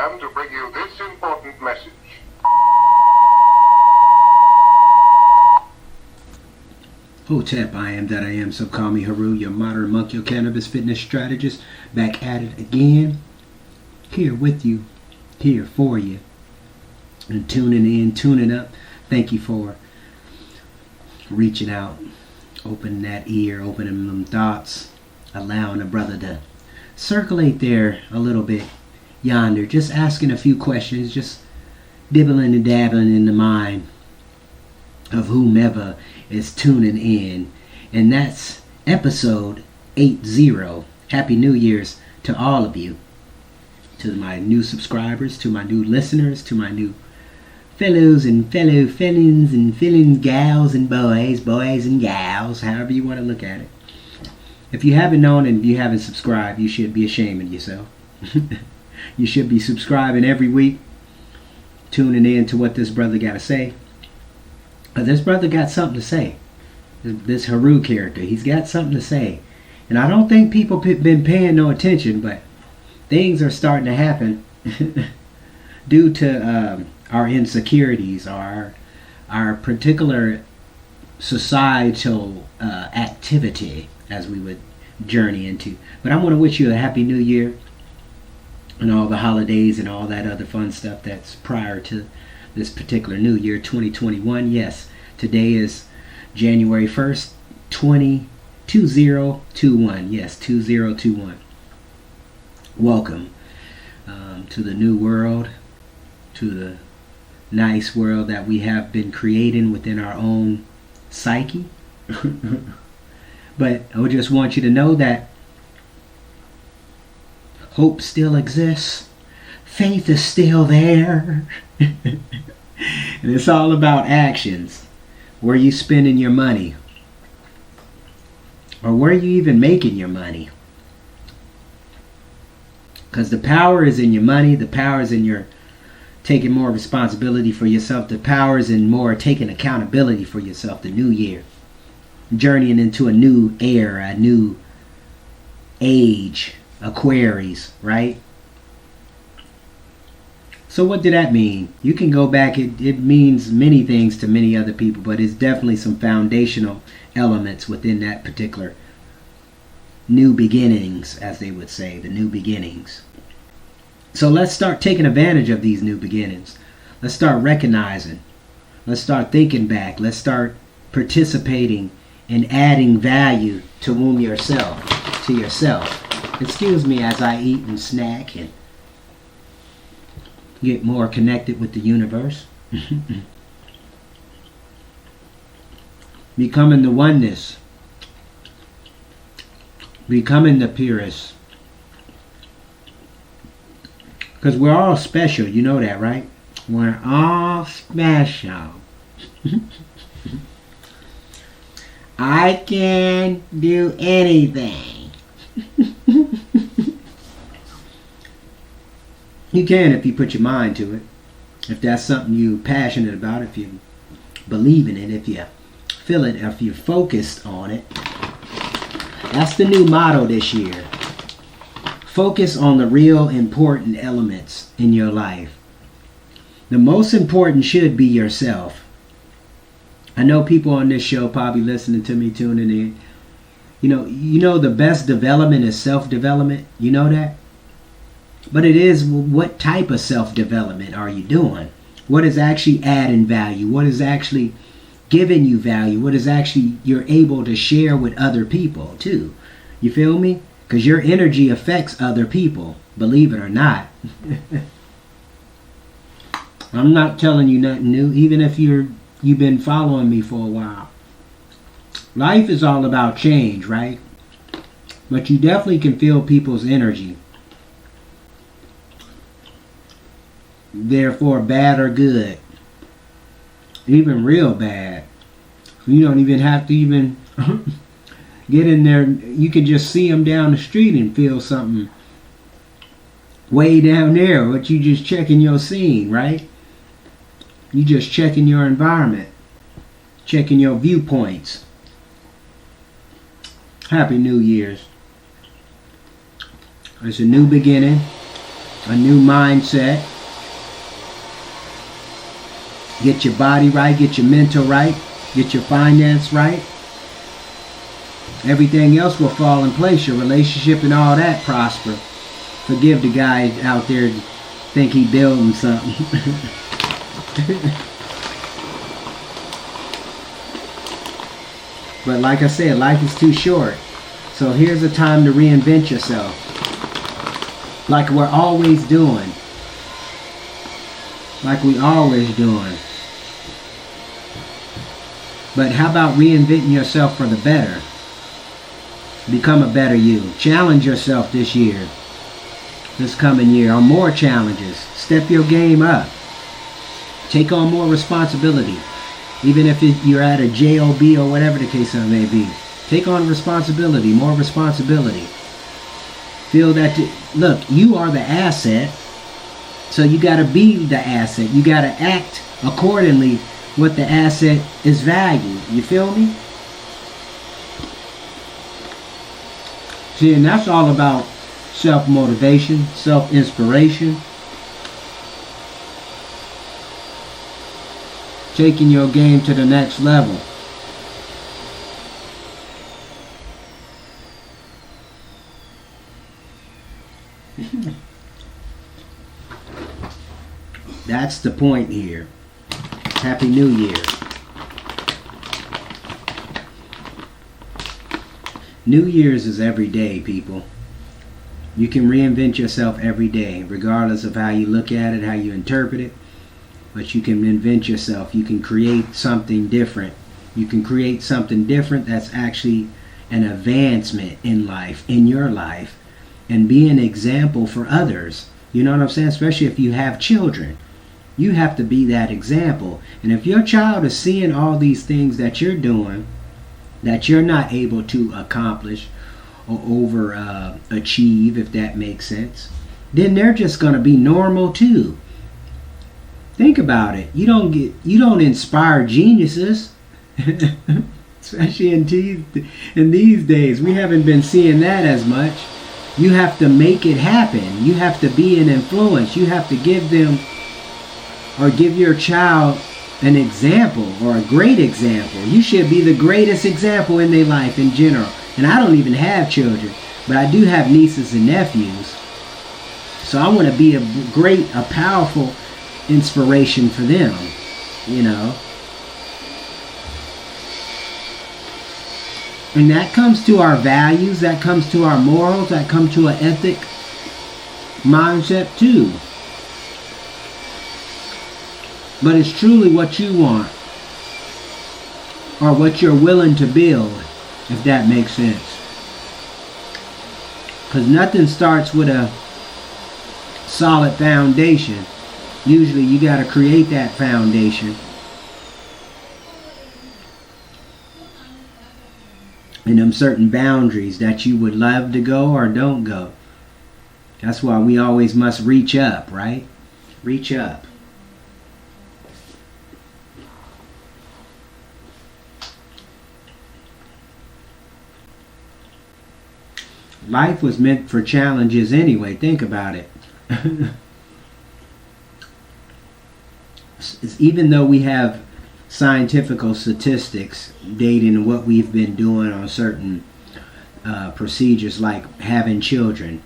program to bring you this important message. Hotep, I am that I am, so call me Heru, your modern monk, your cannabis fitness strategist, back at it again, here with you, here for you, and tuning in, tuning up. Thank you for reaching out, opening that ear, opening them thoughts, allowing a brother to circulate there a little bit yonder, just asking a few questions, just dibbling and dabbling in the mind of whomever is tuning in. And that's episode 80. Happy New Year's to all of you, to my new subscribers, to my new listeners, to my new fellows and fellow felons and felon gals and boys and gals, however you want to look at it. If you haven't known and you haven't subscribed, you should be ashamed of yourself. You should be subscribing every week, tuning in to what this brother got to say. But this brother got something to say. This Heru character, he's got something to say. And I don't think people been paying no attention, but things are starting to happen due to our insecurities, our particular societal activity, as we would journey into. But I want to wish you a happy new year and all the holidays and all that other fun stuff that's prior to this particular new year, 2021. Yes, today is January 1st, 2021. Yes, 2021. Welcome to the new world, to the nice world that we have been creating within our own psyche. But I just want you to know that hope still exists. Faith is still there. And it's all about actions. Where you spending your money? Or where you even making your money? Because the power is in your money. The power is in your taking more responsibility for yourself. The power is in more taking accountability for yourself. The new year. Journeying into a new era, a new age. Aquarius, right? So what did that mean? You can go back. It means many things to many other people, but it's definitely some foundational elements within that particular new beginnings, as they would say, the new beginnings. So let's start taking advantage of these new beginnings. Let's start recognizing. Let's start thinking back. Let's start participating and adding value to yourself. Excuse me as I eat and snack and get more connected with the universe. Becoming the oneness. Becoming the purest. Because we're all special, you know that, right? We're all special. I can do anything. You can if you put your mind to it. If that's something you're passionate about, if you believe in it, if you feel it, if you're focused on it. That's the new motto this year. Focus on the real important elements in your life. The most important should be yourself. I know people on this show probably listening to me, tuning in. You know the best development is self-development. You know that? But it is, what type of self-development are you doing? What is actually adding value? What is actually giving you value? What is actually you're able to share with other people too? You feel me? Because your energy affects other people, believe it or not. I'm not telling you nothing new, even if you've been following me for a while. Life is all about change, right? But you definitely can feel people's energy. Therefore, bad or good. Even real bad. You don't even have to even get in there. You can just see them down the street and feel something way down there. But you just checking your scene, right? You just checking your environment. Checking your viewpoints. Happy New Year's. It's a new beginning. a new mindset. Get your body right, get your mental right, get your finance right. Everything else will fall in place. Your relationship and all that prosper. Forgive the guy out there think he building something. But like I said, life is too short. So here's a time to reinvent yourself. Like we're always doing. Like we always doing. But how about reinventing yourself for the better? Become a better you. Challenge yourself this year. This coming year. Or more challenges. Step your game up. Take on more responsibility. Even if you're at a job or whatever the case may be. Take on responsibility. More responsibility. Feel that, look, you are the asset. So you got to be the asset. You got to act accordingly what the asset is valued. You feel me? See, and that's all about self-motivation, self-inspiration. Taking your game to the next level. That's the point here. Happy New Year. New Year's is every day, people. You can reinvent yourself every day, regardless of how you look at it, how you interpret it. But you can invent yourself. You can create something different. You can create something different that's actually an advancement in life, in your life, and be an example for others. You know what I'm saying? Especially if you have children. You have to be that example. And if your child is seeing all these things that you're doing, that you're not able to accomplish or overachieve, if that makes sense, then they're just going to be normal too. Think about it. You don't inspire geniuses, especially in these days. We haven't been seeing that as much. You have to make it happen. You have to be an influence. You have to give them or give your child an example or a great example. You should be the greatest example in their life in general. And I don't even have children, but I do have nieces and nephews. So I want to be a powerful inspiration for them, you know. And that comes to our values, that comes to our morals, that comes to an ethic mindset too. But it's truly what you want or what you're willing to build, if that makes sense. Because nothing starts with a solid foundation. Usually you got to create that foundation. And them certain boundaries that you would love to go or don't go. That's why we always must reach up, right? Reach up. Life was meant for challenges anyway. Think about it. Even though we have scientific statistics dating what we've been doing on certain procedures like having children,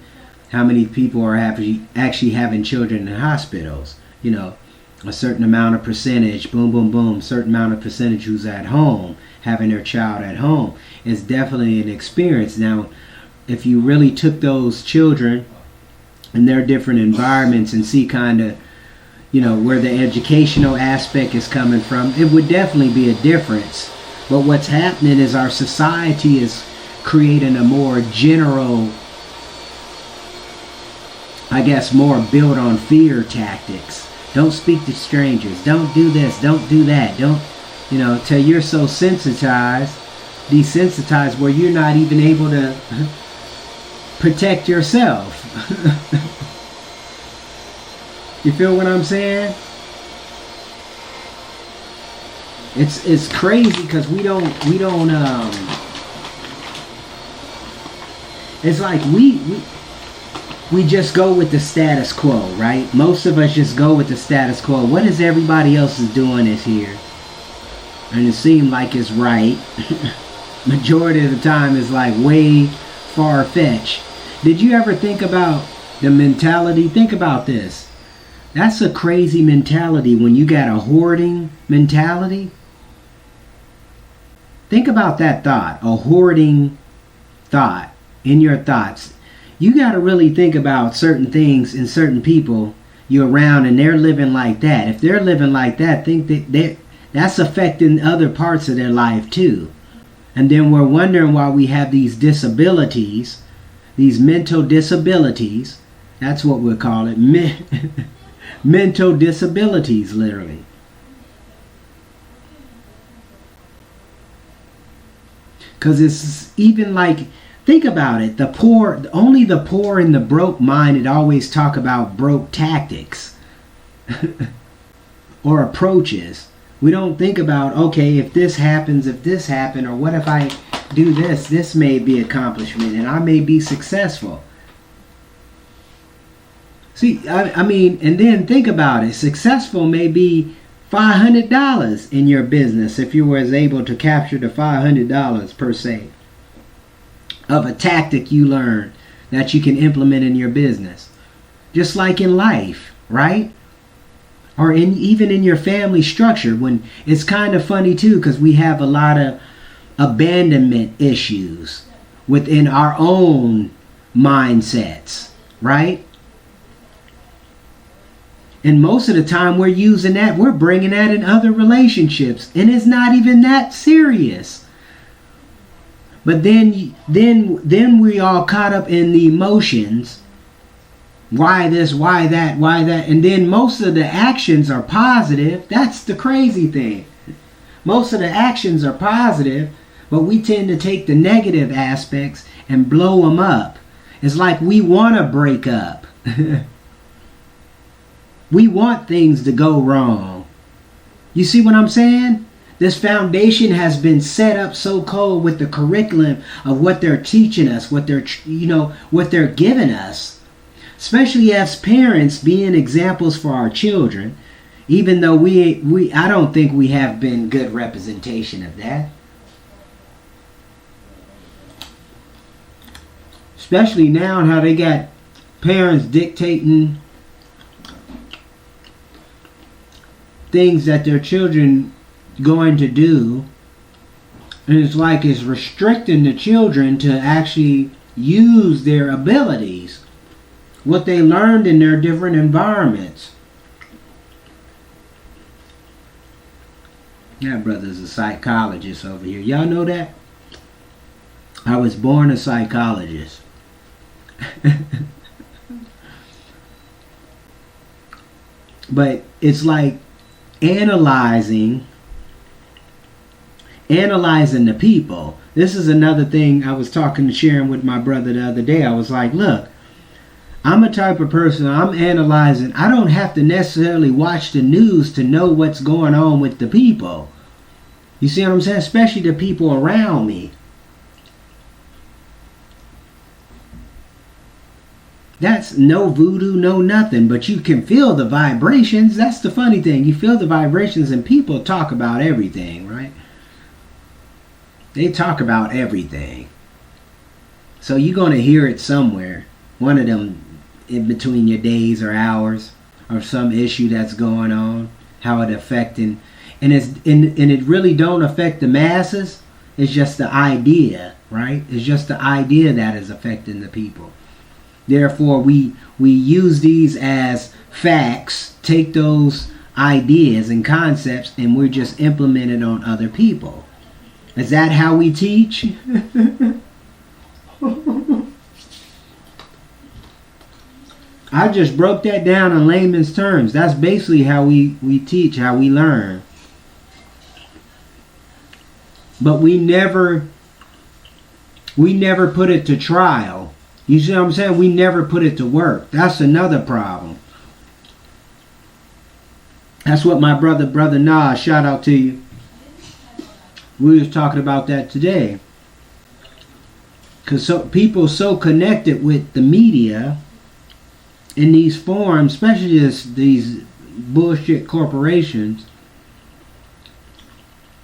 how many people are actually having children in hospitals, you know, a certain amount of percentage, boom, boom, boom, certain amount of percentage who's at home, having their child at home is definitely an experience. Now, if you really took those children in their different environments and see kind of, you know, where the educational aspect is coming from, it would definitely be a difference. But what's happening is our society is creating a more general, I guess, more built on fear tactics. Don't speak to strangers. Don't do this. Don't do that. Don't, you know, till you're so desensitized where you're not even able to protect yourself. You feel what I'm saying? It's crazy because we don't it's like we just go with the status quo, right? Most of us just go with the status quo. What is everybody else is doing is here. And it seems like it's right. Majority of the time it's like way far-fetched. Did you ever think about the mentality? Think about this. That's a crazy mentality when you got a hoarding mentality. Think about that thought, a hoarding thought in your thoughts. You got to really think about certain things and certain people you're around, and they're living like that. If they're living like that, think that that's affecting other parts of their life too. And then we're wondering why we have these disabilities, these mental disabilities. That's what we'll call it. Mental disabilities, literally. Because it's even like, think about it. The poor, only the poor and the broke minded always talk about broke tactics or approaches. We don't think about, okay, if this happens, if this happened, or what if I do this? This may be accomplishment and I may be successful. See, I mean, and then think about it. Successful may be $500 in your business if you was able to capture the $500 per se of a tactic you learned that you can implement in your business. Just like in life, right? Or even in your family structure, when it's kind of funny too, because we have a lot of abandonment issues within our own mindsets, right? And most of the time we're using that, we're bringing that in other relationships, and it's not even that serious. But then we all caught up in the emotions. Why this, why that, why that? And then most of the actions are positive. That's the crazy thing. Most of the actions are positive, but we tend to take the negative aspects and blow them up. It's like we want to break up. We want things to go wrong. You see what I'm saying? This foundation has been set up so cold with the curriculum of what they're teaching us, what they're giving us. Especially as parents, being examples for our children, even though I don't think we have been good representation of that. Especially now how they got parents dictating things that their children going to do, and it's like it's restricting the children to actually use their abilities, what they learned in their different environments. Yeah, brother's a psychologist over here. Y'all know that? I was born a psychologist. But it's like analyzing the people. This is another thing I was sharing with my brother the other day. I was like, look, I'm a type of person, I'm analyzing. I don't have to necessarily watch the news to know what's going on with the people. You see what I'm saying? Especially the people around me. That's no voodoo, no nothing, but you can feel the vibrations. That's the funny thing. You feel the vibrations, and people talk about everything, right? They talk about everything. So you're going to hear it somewhere. One of them in between your days or hours, or some issue that's going on, how it affecting. And it really don't affect the masses. It's just the idea, right? It's just the idea that is affecting the people. Therefore, we use these as facts, take those ideas and concepts, and we're just implementing on other people. Is that how we teach? I just broke that down in layman's terms. That's basically how we teach, how we learn. But we never put it to trial. You see what I'm saying? We never put it to work. That's another problem. That's what my brother Nas, shout out to you. We was talking about that today. Because people so connected with the media in these forums, especially these bullshit corporations,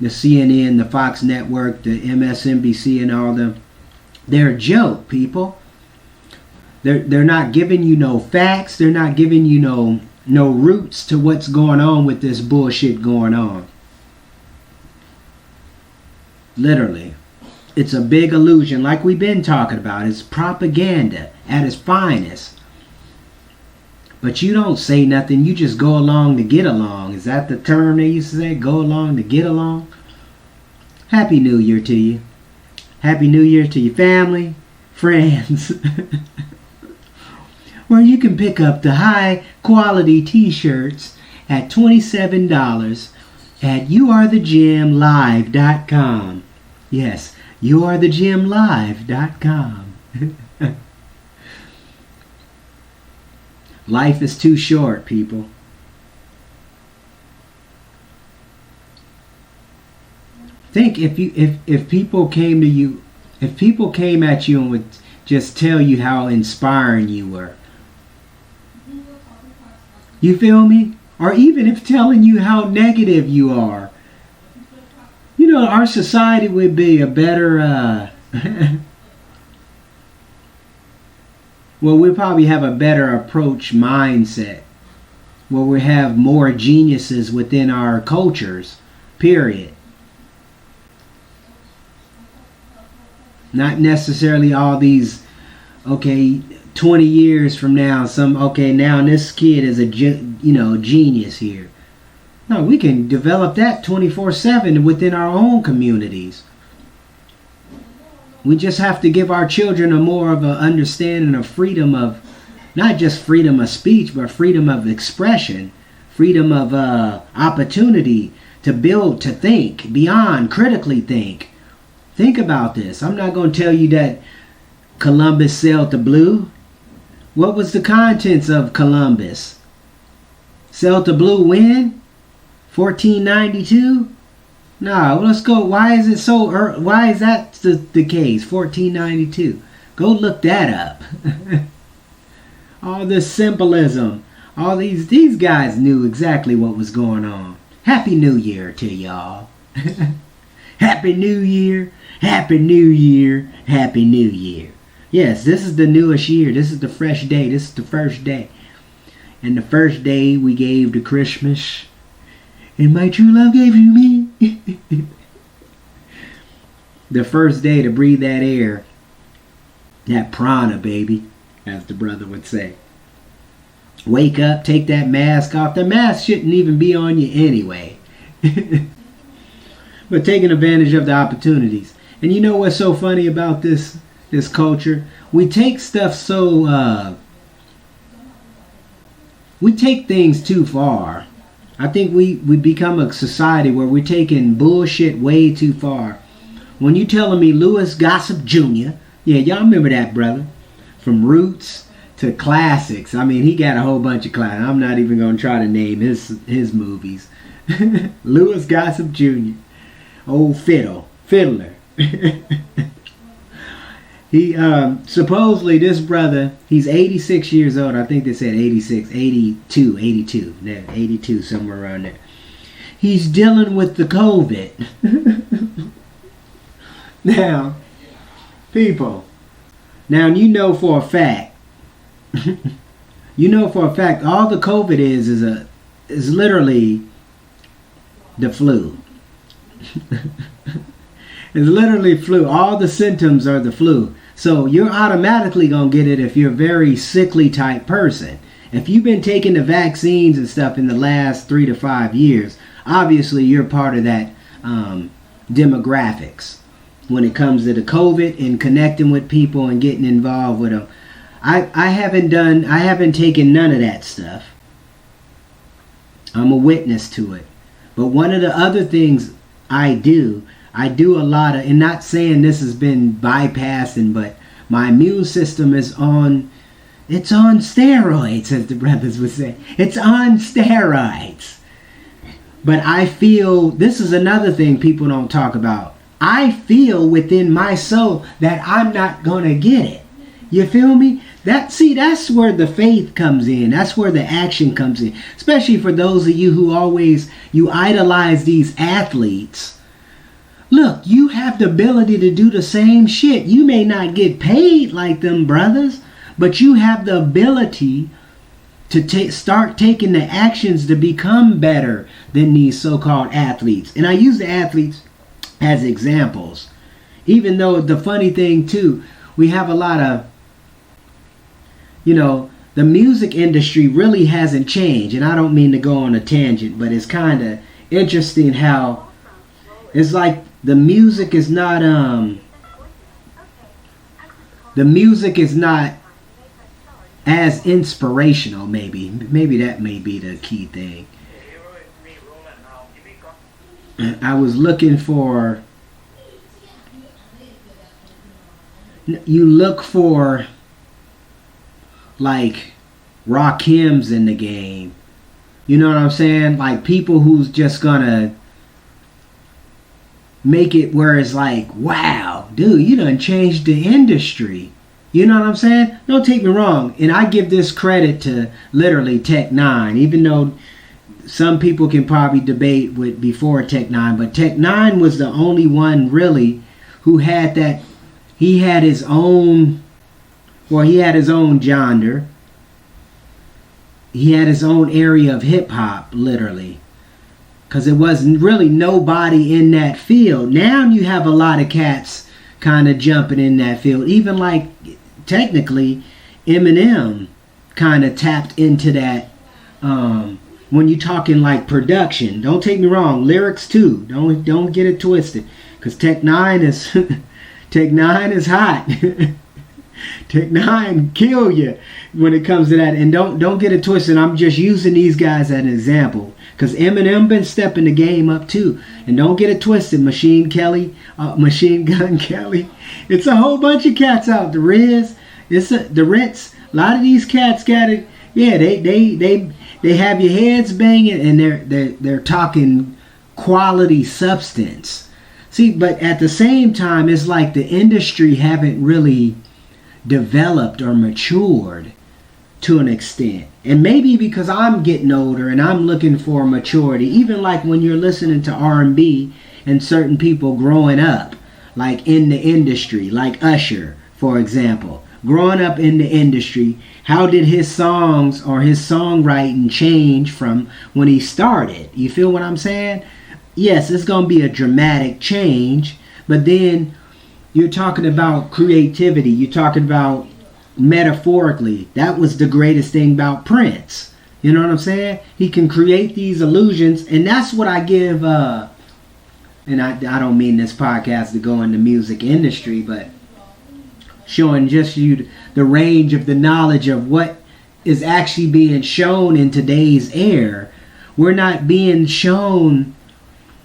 the CNN, the Fox Network, the MSNBC, and all them, they're a joke, people. They're not giving you no facts. They're not giving you no roots to what's going on with this bullshit going on. Literally. It's a big illusion, like we've been talking about. It's propaganda at its finest. But you don't say nothing. You just go along to get along. Is that the term they used to say? Go along to get along? Happy New Year to you. Happy New Year to your family, friends. Where you can pick up the high quality t-shirts at $27 at youarethegymlive.com. Yes, youarethegymlive.com. Life is too short, people. Think if people came to you, if people came at you and would just tell you how inspiring you were. You feel me? Or even if telling you how negative you are. You know, our society would be a better well, we probably have a better approach mindset, where we have more geniuses within our cultures, period. Not necessarily all these, okay, 20 years from now, now this kid is a genius here. No, we can develop that 24/7 within our own communities. We just have to give our children a more of an understanding of freedom of, not just freedom of speech, but freedom of expression, freedom of opportunity to build, to think, beyond, critically think. Think about this. I'm not going to tell you that Columbus sailed the blue. What was the contents of Columbus? Sailed the blue when? 1492? No, let's go. Why is it so? Why is that the case? 1492. Go look that up. All this symbolism. All these guys knew exactly what was going on. Happy New Year to y'all. Happy New Year. Happy New Year. Happy New Year. Yes, this is the newest year. This is the fresh day. This is the first day. And the first day we gave to Christmas. And my true love gave you me. The first day to breathe that air. That prana, baby. As the brother would say. Wake up, take that mask off. The mask shouldn't even be on you anyway. But taking advantage of the opportunities. And you know what's so funny about this culture? We take stuff so... we take things too far. I think we become a society where we're taking bullshit way too far. When you telling me Louis Gossett Jr., yeah, y'all remember that brother? From Roots to classics. I mean, he got a whole bunch of classics. I'm not even going to try to name his movies. Louis Gossett Jr. Old Fiddler. He supposedly, this brother, he's 86 years old. I think they said 86, 82, yeah, 82, somewhere around there. He's dealing with the COVID. Now, people, now you know for a fact, all the COVID is literally the flu. It's literally flu. All the symptoms are the flu. So you're automatically going to get it if you're a very sickly type person. If you've been taking the vaccines and stuff in the last 3 to 5 years, obviously you're part of that demographics when it comes to the COVID and connecting with people and getting involved with them. I haven't taken none of that stuff. I'm a witness to it. But one of the other things I do a lot of, and not saying this has been bypassing, but my immune system is it's on steroids, as the brothers would say. It's on steroids. But I feel, this is another thing people don't talk about. I feel within my soul that I'm not going to get it. You feel me? That's where the faith comes in. That's where the action comes in. Especially for those of you who you idolize these athletes. Look, you have the ability to do the same shit. You may not get paid like them brothers, but you have the ability to start taking the actions to become better than these so-called athletes. And I use the athletes as examples. Even though the funny thing too, we have a lot of, the music industry really hasn't changed. And I don't mean to go on a tangent, but it's kind of interesting how it's like the music is not as inspirational. Maybe that may be the key thing. I was looking for, you look for like Rakims in the game. You know what I'm saying? Like people who's just gonna make it where it's like, wow, dude, you done changed the industry. You know what I'm saying? Don't take me wrong. And I give this credit to literally Tech 9, even though some people can probably debate with before Tech 9, but Tech 9 was the only one really who had that. He had his own genre. He had his own area of hip hop, literally. Because it wasn't really nobody in that field. Now you have a lot of cats kind of jumping in that field. Even like, technically, Eminem kind of tapped into that. When you're talking like production, don't take me wrong, lyrics too. Don't get it twisted. Because Tech 9 is Tech 9 is hot. Tech 9 kill you when it comes to that. And don't get it twisted. I'm just using these guys as an example. Because Eminem been stepping the game up too. And don't get it twisted. Machine Gun Kelly. It's a whole bunch of cats out. The Riz. The Ritz. A lot of these cats got it. Yeah, they have your heads banging and they're talking quality substance. See, but at the same time, it's like the industry haven't really developed or matured to an extent. And maybe because I'm getting older and I'm looking for maturity, even like when you're listening to R&B and certain people growing up, like in the industry, like Usher, for example, growing up in the industry, how did his songs or his songwriting change from when he started? You feel what I'm saying? Yes, it's going to be a dramatic change, but then you're talking about creativity. You're talking about metaphorically. That was the greatest thing about Prince. You know what I'm saying? He can create these illusions, and that's what I give, and I don't mean this podcast to go in the music industry, but showing just you the range of the knowledge of what is actually being shown in today's air. We're not being shown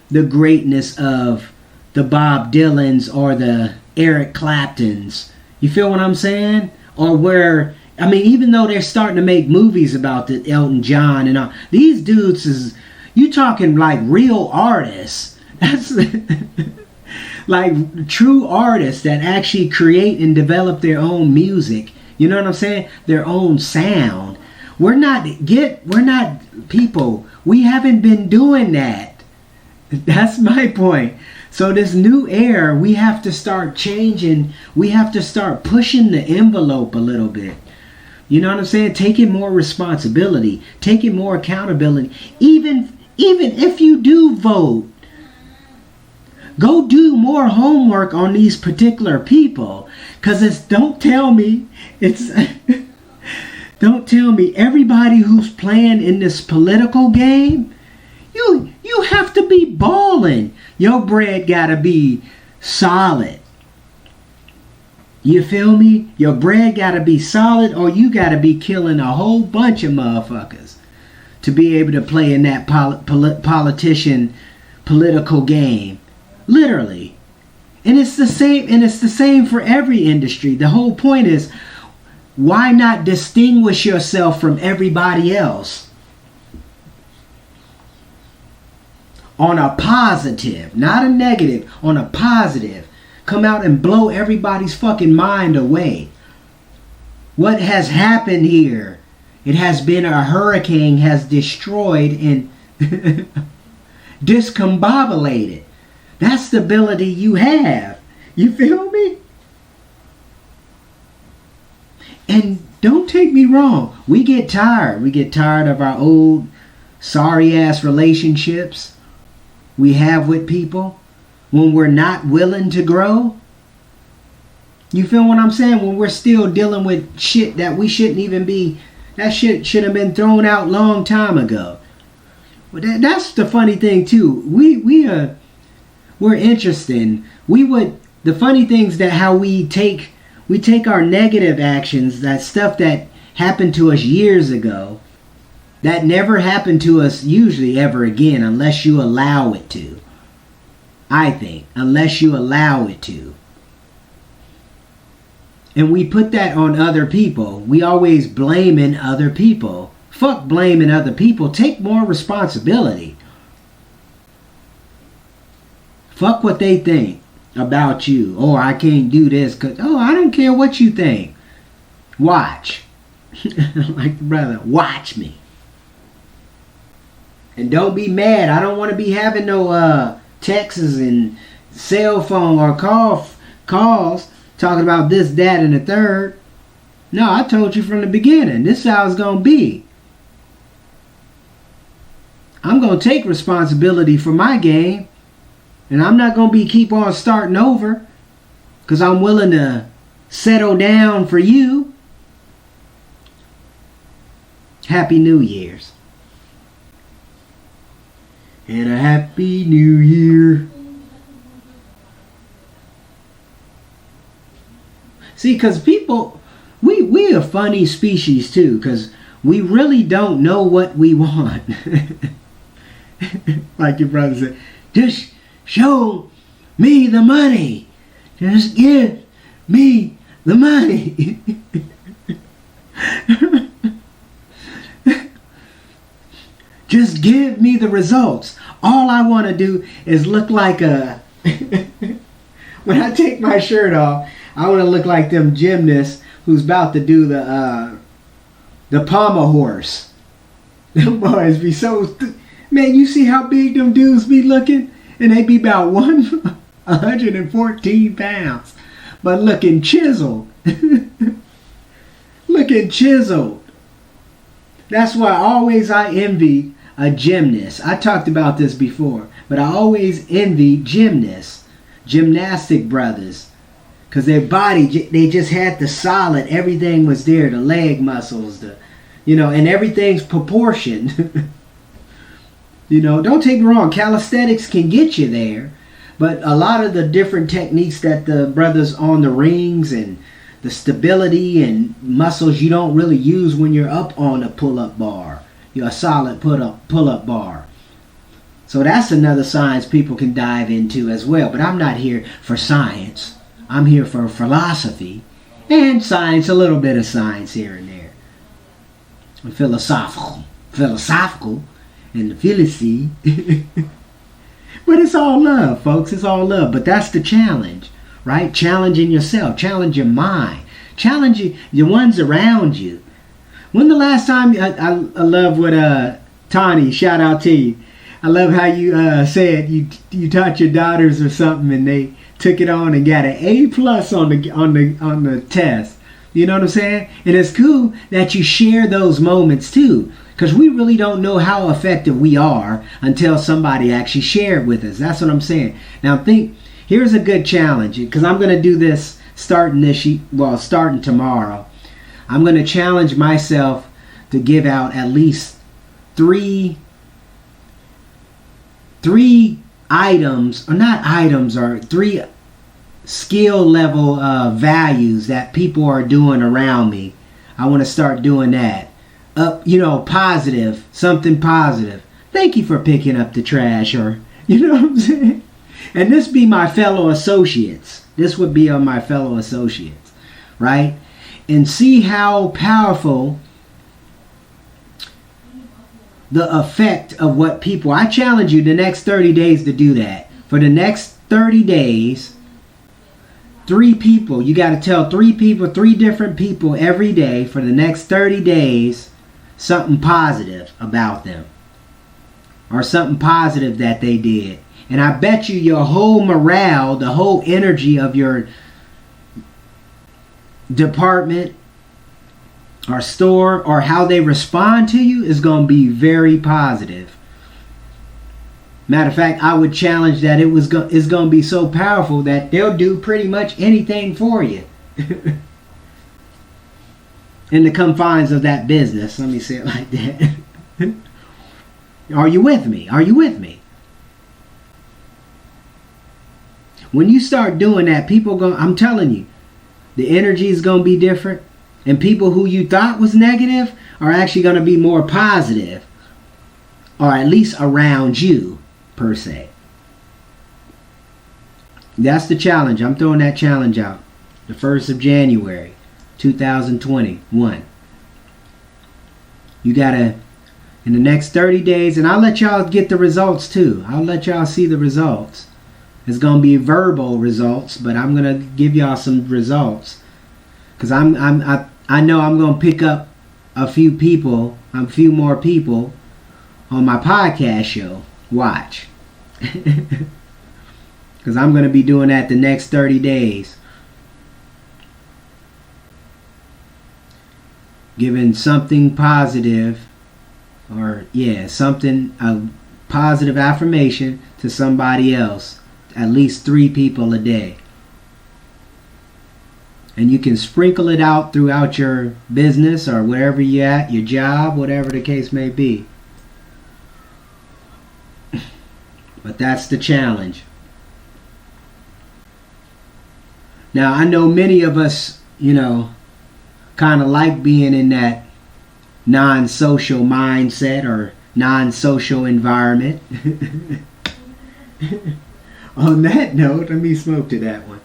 the greatness of the Bob Dylans or the Eric Claptons. You feel what I'm saying? Or where, I mean, even though they're starting to make movies about the Elton John and all, these dudes you talking like real artists. That's like true artists that actually create and develop their own music. You know what I'm saying? Their own sound. We're not people. We haven't been doing that. That's my point. So this new era, we have to start changing. We have to start pushing the envelope a little bit. You know what I'm saying? Taking more responsibility, taking more accountability. Even if you do vote, go do more homework on these particular people. Because don't tell me everybody who's playing in this political game, you have to be balling. Your bread gotta be solid. You feel me? Your bread gotta be solid, or you gotta be killing a whole bunch of motherfuckers to be able to play in that political game. Literally. And it's the same for every industry. The whole point is, why not distinguish yourself from everybody else? On a positive, not a negative, on a positive. Come out and blow everybody's fucking mind away. What has happened here? It has been a hurricane has destroyed and discombobulated. That's the ability you have. You feel me? And don't take me wrong. We get tired. We get tired of our old sorry ass relationships we have with people when we're not willing to grow. You feel what I'm saying? When we're still dealing with shit that we shouldn't even be. That shit should have been thrown out long time ago. But that's the funny thing too. We're interesting. The funny things that how we take our negative actions, that stuff that happened to us years ago, that never happened to us usually ever again unless you allow it to. I think, unless you allow it to. And we put that on other people. We always blaming other people. Fuck blaming other people. Take more responsibility. Fuck what they think about you. Oh, I can't do this because, oh, I don't care what you think. Watch. Like, brother, watch me. And don't be mad. I don't want to be having no texts and cell phone or calls talking about this, that, and the third. No, I told you from the beginning. This is how it's going to be. I'm going to take responsibility for my game. And I'm not going to keep on starting over. Because I'm willing to settle down for you. Happy New Year's. And a Happy New Year. See, because people, we a funny species too, because we really don't know what we want. Like your brother said, just show me the money. Just give me the money. Just give me the results. All I want to do is look like a... When I take my shirt off, I want to look like them gymnasts who's about to do the pommel horse. Them boys be so... Man, you see how big them dudes be looking? And they be about 114 pounds. But looking chiseled. Looking chiseled. That's why I envy a gymnast. I talked about this before. But I always envy gymnasts. Gymnastic brothers. Because their body, they just had the solid. Everything was there. The leg muscles. And everything's proportioned. Don't take me wrong. Calisthenics can get you there. But a lot of the different techniques that the brothers on the rings and the stability and muscles you don't really use when you're up on a pull-up bar. You're a solid pull-up bar. So that's another science people can dive into as well. But I'm not here for science. I'm here for philosophy and science, a little bit of science here and there. And philosophical and the philosophy. But it's all love, folks. It's all love. But that's the challenge, right? Challenging yourself. Challenge your mind. Challenge the ones around you. When the last time, I love what Tani, shout out to you. I love how you said you taught your daughters or something and they took it on and got an A+ on the test. You know what I'm saying? And it's cool that you share those moments too. Because we really don't know how effective we are until somebody actually shared with us. That's what I'm saying. Now here's a good challenge. Because I'm going to do this starting tomorrow. I'm going to challenge myself to give out at least three items, or not items, or 3 skill level values that people are doing around me. I want to start doing that. Positive, something positive. Thank you for picking up the trash, or, you know what I'm saying? And this be my fellow associates. This would be on my fellow associates, right? And see how powerful the effect of what people... I challenge you the next 30 days to do that. For the next 30 days, 3 people. You got to tell 3 people, 3 different people every day for the next 30 days something positive about them. Or something positive that they did. And I bet you your whole morale, the whole energy of your department or store or how they respond to you is going to be very positive. Matter of fact, I would challenge that it's going to be so powerful that they'll do pretty much anything for you. In the confines of that business. Let me say it like that. Are you with me? Are you with me? When you start doing that, I'm telling you, the energy is going to be different. And people who you thought was negative are actually going to be more positive. Or at least around you, per se. That's the challenge. I'm throwing that challenge out. The 1st of January, 2021. You got to, in the next 30 days, and I'll let y'all get the results too. I'll let y'all see the results. It's going to be verbal results, but I'm going to give y'all some results. Because I know I'm going to pick up a few more people on my podcast show. Watch. Because I'm going to be doing that the next 30 days. Giving something positive, a positive affirmation to somebody else. At least 3 people a day. And you can sprinkle it out throughout your business or wherever you're at, your job, whatever the case may be. But that's the challenge. Now, I know many of us, kind of like being in that non-social mindset or non-social environment. On that note, let me smoke to that one.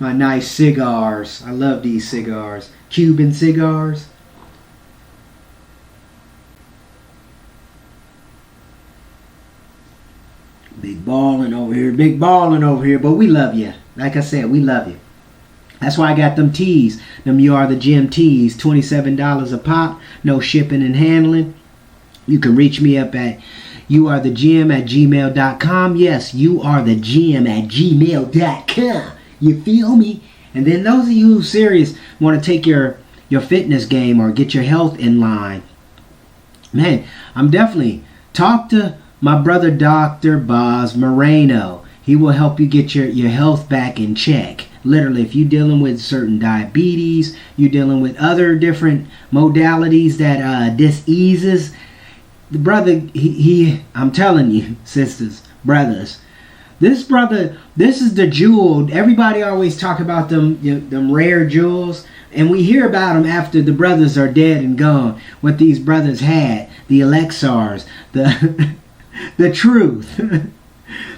My nice cigars. I love these cigars. Cuban cigars. Big ballin' over here, but we love you. Like I said, we love you. That's why I got them tees. Them You Are the Gym tees. $27 a pop. No shipping and handling. You can reach me up at youarethegym@gmail.com. Yes, youarethegym@gmail.com. You feel me? And then those of you who serious want to take your fitness game or get your health in line, man, I'm definitely talk to my brother Dr. Boz Moreno. He will help you get your health back in check. Literally, if you're dealing with certain diabetes, you're dealing with other different modalities that diseases, the brother, I'm telling you, sisters, brothers, this is the jewel. Everybody always talk about them rare jewels, and we hear about them after the brothers are dead and gone. What these brothers had, the elixirs, the truth.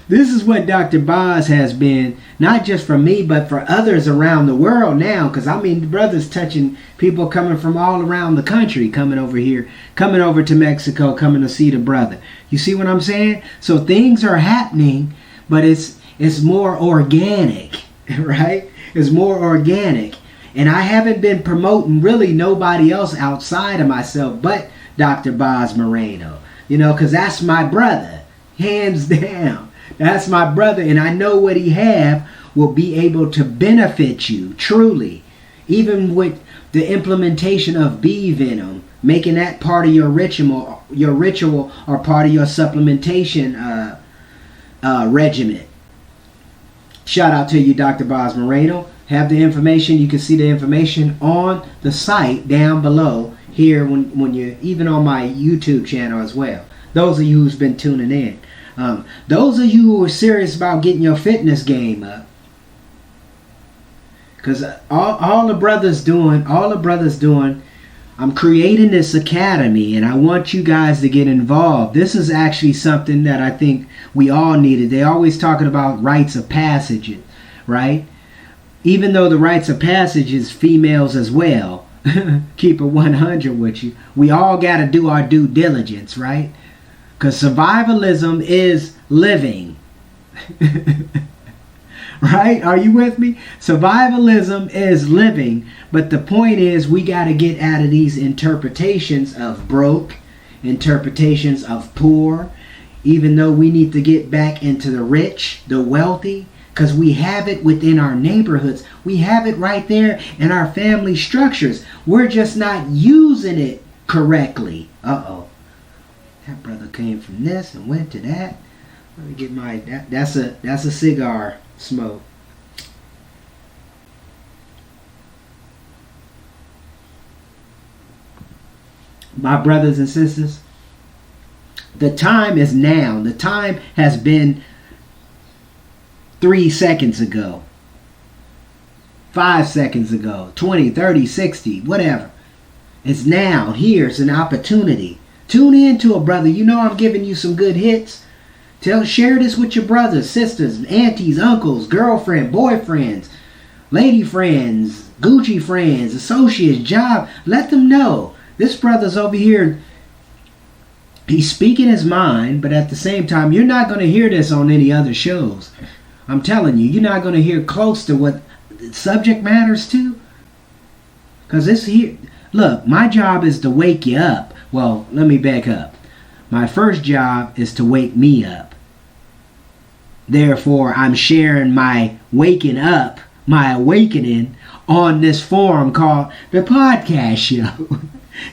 This is what Dr. Boz has been, not just for me, but for others around the world now. Because, the brother's touching people coming from all around the country, coming over here, coming over to Mexico, coming to see the brother. You see what I'm saying? So things are happening, but it's more organic, right? It's more organic. And I haven't been promoting really nobody else outside of myself but Dr. Boz Moreno. Because that's my brother, hands down. That's my brother, and I know what he have will be able to benefit you, truly. Even with the implementation of bee venom, making that part of your ritual or part of your supplementation regimen. Shout out to you, Dr. Boz Moreno. Have the information. You can see the information on the site down below here when you're even on my YouTube channel as well. Those of you who's been tuning in. Those of you who are serious about getting your fitness game up, because all the brothers doing, I'm creating this academy, and I want you guys to get involved. This is actually something that I think we all needed. They always talking about rites of passage, right? Even though the rites of passage is females as well. Keep it 100 with you. We all got to do our due diligence, right? Because survivalism is living. Right? Are you with me? Survivalism is living, but the point is we got to get out of these interpretations of broke, interpretations of poor, even though we need to get back into the rich, the wealthy, because we have it within our neighborhoods. We have it right there in our family structures. We're just not using it correctly. Uh-oh. That brother came from this and went to that. Let me get my... That's a cigar smoke. My brothers and sisters, the time is now. The time has been 3 seconds ago, 5 seconds ago, 20, 30, 60, whatever. It's now. Here's an opportunity. Tune in to a brother. You know I'm giving you some good hits. Share this with your brothers, sisters, aunties, uncles, girlfriend, boyfriends, lady friends, Gucci friends, associates, job. Let them know. This brother's over here. He's speaking his mind, but at the same time, you're not going to hear this on any other shows. I'm telling you, you're not going to hear close to what subject matters to. Because this here, look, my job is to wake you up. Well, let me back up. My first job is to wake me up. Therefore, I'm sharing my waking up, my awakening on this forum called the podcast show.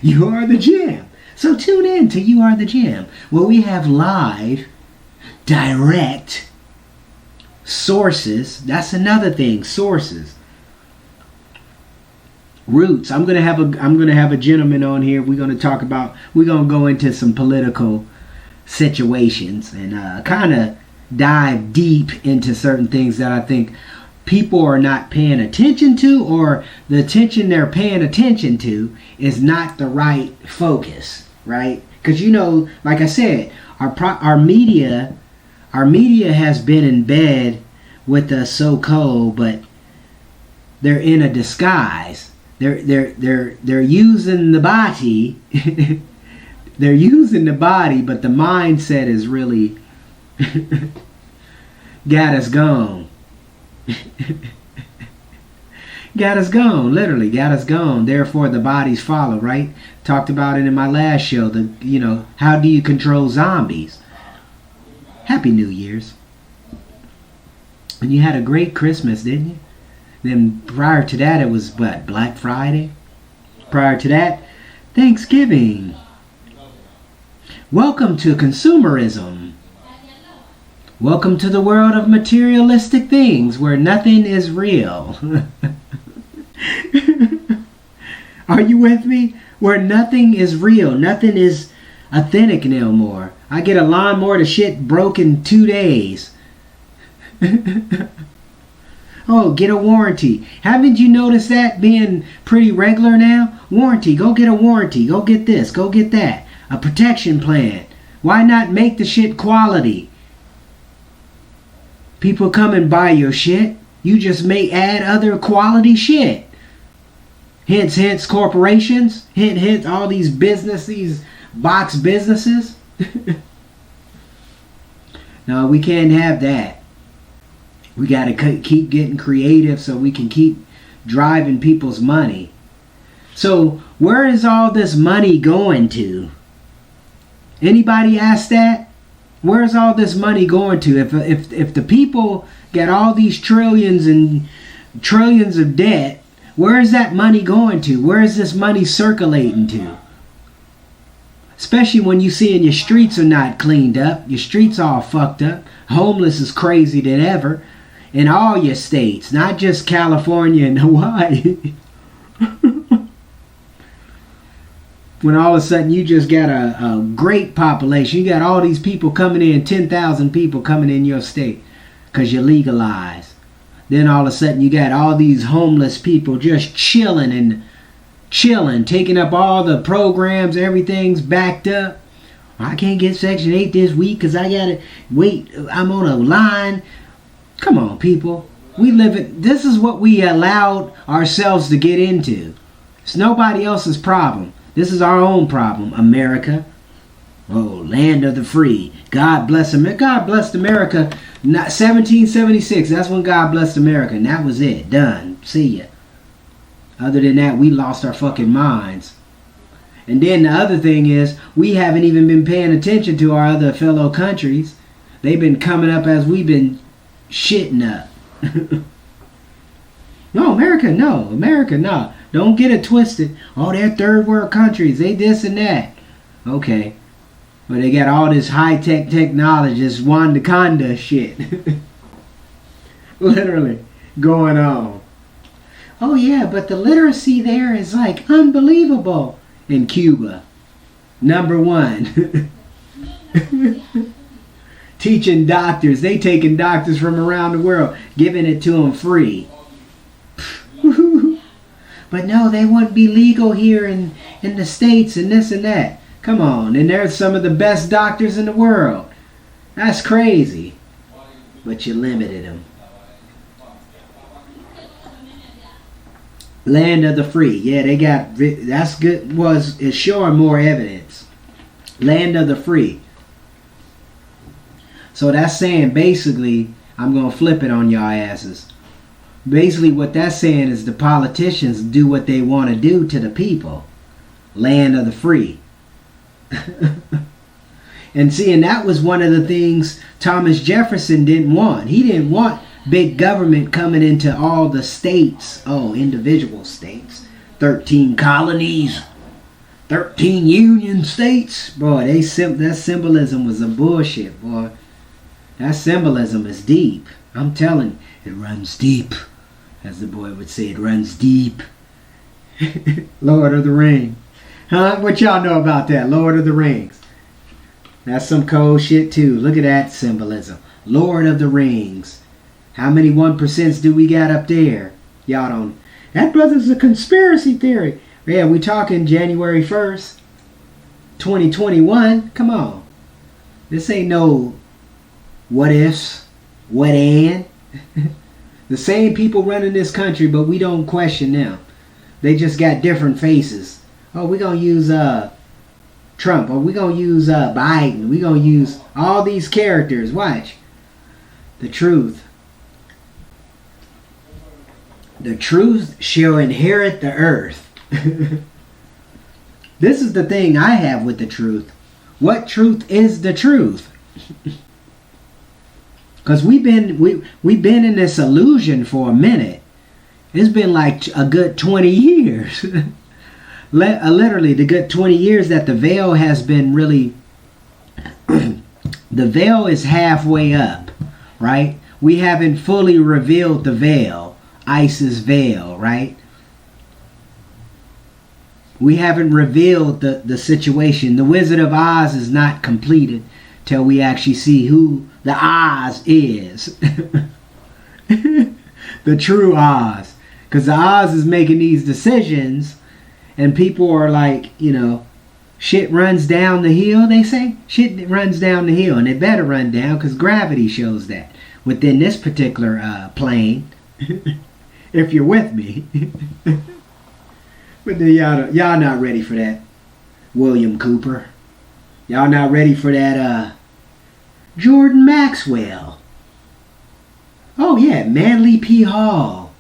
You Are the Jam. So tune in to You Are the Jam, where we have live, direct sources. That's another thing, sources. Roots. I'm gonna have a gentleman on here. We're gonna go into some political situations and kind of dive deep into certain things that I think people are not paying attention to, or the attention they're paying attention to is not the right focus, right? Because like I said, our media has been in bed with us so-called, but they're in a disguise. They're using the body. They're using the body, but the mindset is really got us gone. Got us gone, literally got us gone. Therefore, the bodies follow, right? Talked about it in my last show. How do you control zombies? Happy New Year's. And you had a great Christmas, didn't you? Then prior to that, it was what, Black Friday? Prior to that, Thanksgiving. Welcome to consumerism. Welcome to the world of materialistic things where nothing is real. Are you with me? Where nothing is real. Nothing is authentic no more. I get a lawnmower to shit broke in 2 days. Oh, get a warranty. Haven't you noticed that being pretty regular now? Warranty. Go get a warranty. Go get this. Go get that. A protection plan. Why not make the shit quality? People come and buy your shit. You just may add other quality shit. Hence, corporations. Hence, all these box businesses. No, we can't have that. We got to keep getting creative so we can keep driving people's money. So, where is all this money going to? Anybody ask that? Where's all this money going to? If the people got all these trillions and trillions of debt, where is that money going to? Where is this money circulating to? Especially when you see your streets are not cleaned up. Your streets all fucked up. Homeless is crazy than ever. In all your states, not just California and Hawaii. When all of a sudden you just got a great population. You got all these people coming in, 10,000 people coming in your state because you legalized. Then all of a sudden you got all these homeless people just chilling, taking up all the programs. Everything's backed up. I can't get Section 8 this week because I got to wait. I'm on a line. Come on, people. This is what we allowed ourselves to get into. It's nobody else's problem. This is our own problem, America. Oh, land of the free. God bless America. God blessed America. Not 1776. That's when God blessed America. And that was it. Done. See ya. Other than that, we lost our fucking minds. And then the other thing is, we haven't even been paying attention to our other fellow countries. They've been coming up as we've been shitting up. No, America, no. America, no. Don't get it twisted. Oh, they're third world countries. They this and that. Okay. But they got all this high-tech technology, this Wakanda shit. Literally going on. Oh, yeah, but the literacy there is like unbelievable in Cuba. Number one. Teaching doctors. They taking doctors from around the world, giving it to them free. But no, they wouldn't be legal here in the States and this and that. Come on, and they're some of the best doctors in the world. That's crazy. But you limited them. Land of the free. Yeah, they got, that's good, it's showing more evidence. Land of the free. So that's saying basically, I'm going to flip it on y'all asses. Basically what that's saying is the politicians do what they want to do to the people. Land of the free. And see, and that was one of the things Thomas Jefferson didn't want. He didn't want big government coming into all the states. Oh, individual states. 13 colonies. 13 union states. Boy, that symbolism was a bullshit, boy. That symbolism is deep. I'm telling you, it runs deep. As the boy would say, it runs deep. Lord of the Rings. Huh? What y'all know about that? Lord of the Rings. That's some cold shit too. Look at that symbolism. Lord of the Rings. How many 1% do we got up there? Y'all don't. That brother's a conspiracy theory. Yeah, we talking January 1st, 2021. Come on. This ain't no what ifs, what and. The same people running this country, but we don't question them. They just got different faces. Oh, we're going to use Trump. Or we're going to use Biden. We're going to use all these characters. Watch. The truth. The truth shall inherit the earth. This is the thing I have with the truth. What truth is the truth? Because we've been in this illusion for a minute. It's been like a good 20 years. Literally, the good 20 years that the veil has been really... the veil is halfway up, right? We haven't fully revealed the veil. Isis veil, right? We haven't revealed the situation. The Wizard of Oz is not completed till we actually see who the Oz is. The true Oz. Because the Oz is making these decisions and people are like, shit runs down the hill, they say. Shit runs down the hill and it better run down because gravity shows that within this particular plane. If you're with me. But then y'all not ready for that. William Cooper. Y'all not ready for that Jordan Maxwell. Oh yeah, Manly P. Hall.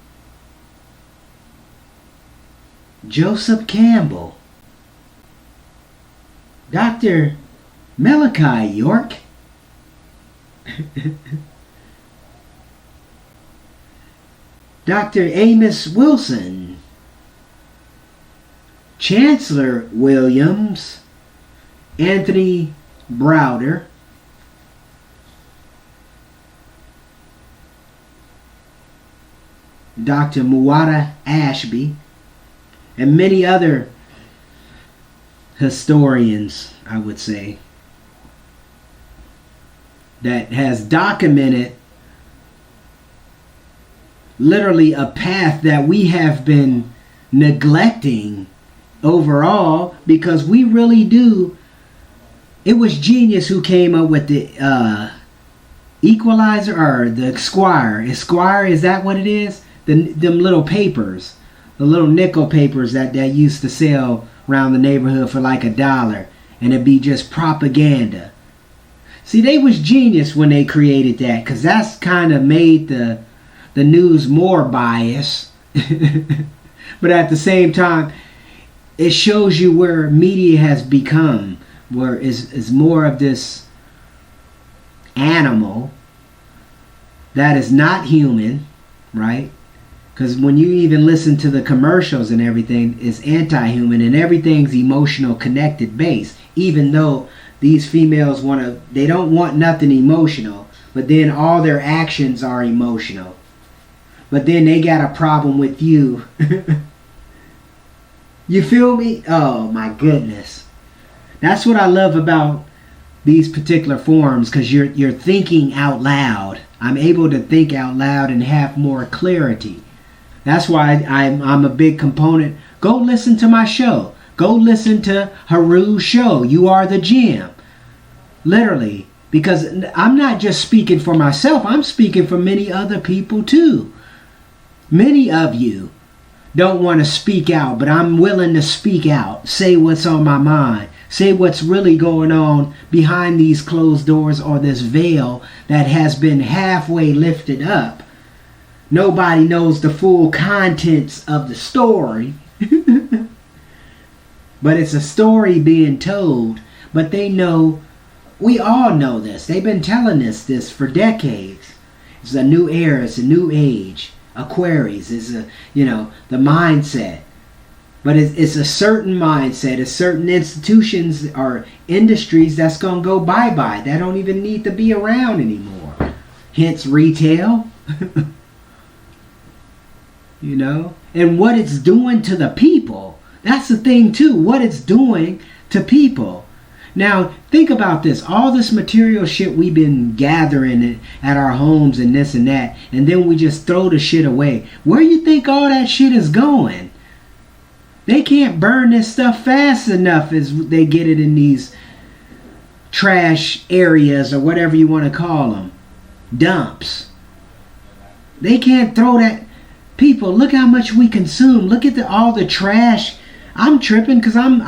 Joseph Campbell. Dr. Malachi York. Dr. Amos Wilson. Chancellor Williams. Anthony Browder. Dr. Muwata Ashby. And many other historians, I would say, that has documented literally a path that we have been neglecting overall because we really do. It was genius who came up with the equalizer or the Squire. Esquire, is that what it is? Them little papers. The little nickel papers that used to sell around the neighborhood for like $1. and it'd be just propaganda. See, they was genius when they created that, because that's kind of made the news more biased. But at the same time, it shows you where media has become, where is more of this animal that is not human, right? Because when you even listen to the commercials and everything, it's anti-human, and everything's emotional connected base. Even though these females they don't want nothing emotional, but then all their actions are emotional. But then they got a problem with you. You feel me? Oh my goodness. That's what I love about these particular forums, because you're thinking out loud. I'm able to think out loud and have more clarity. That's why I'm a big component. Go listen to my show. Go listen to Heru's show. You Are the Gem. Literally. Because I'm not just speaking for myself. I'm speaking for many other people too. Many of you don't want to speak out, but I'm willing to speak out. Say what's on my mind. Say what's really going on behind these closed doors, or this veil that has been halfway lifted up. Nobody knows the full contents of the story. But it's a story being told. But they know, we all know this. They've been telling us this for decades. It's a new era. It's a new age. Aquarius is the mindset. But it's a certain mindset. It's certain institutions or industries that's going to go bye-bye. That don't even need to be around anymore. Hence retail. And what it's doing to the people. That's the thing too. What it's doing to people. Now, think about this. All this material shit we've been gathering at our homes and this and that, and then we just throw the shit away. Where you think all that shit is going? They can't burn this stuff fast enough as they get it in these trash areas, or whatever you want to call them. Dumps. They can't throw that. People, look how much we consume. Look at all the trash. I'm tripping because I'm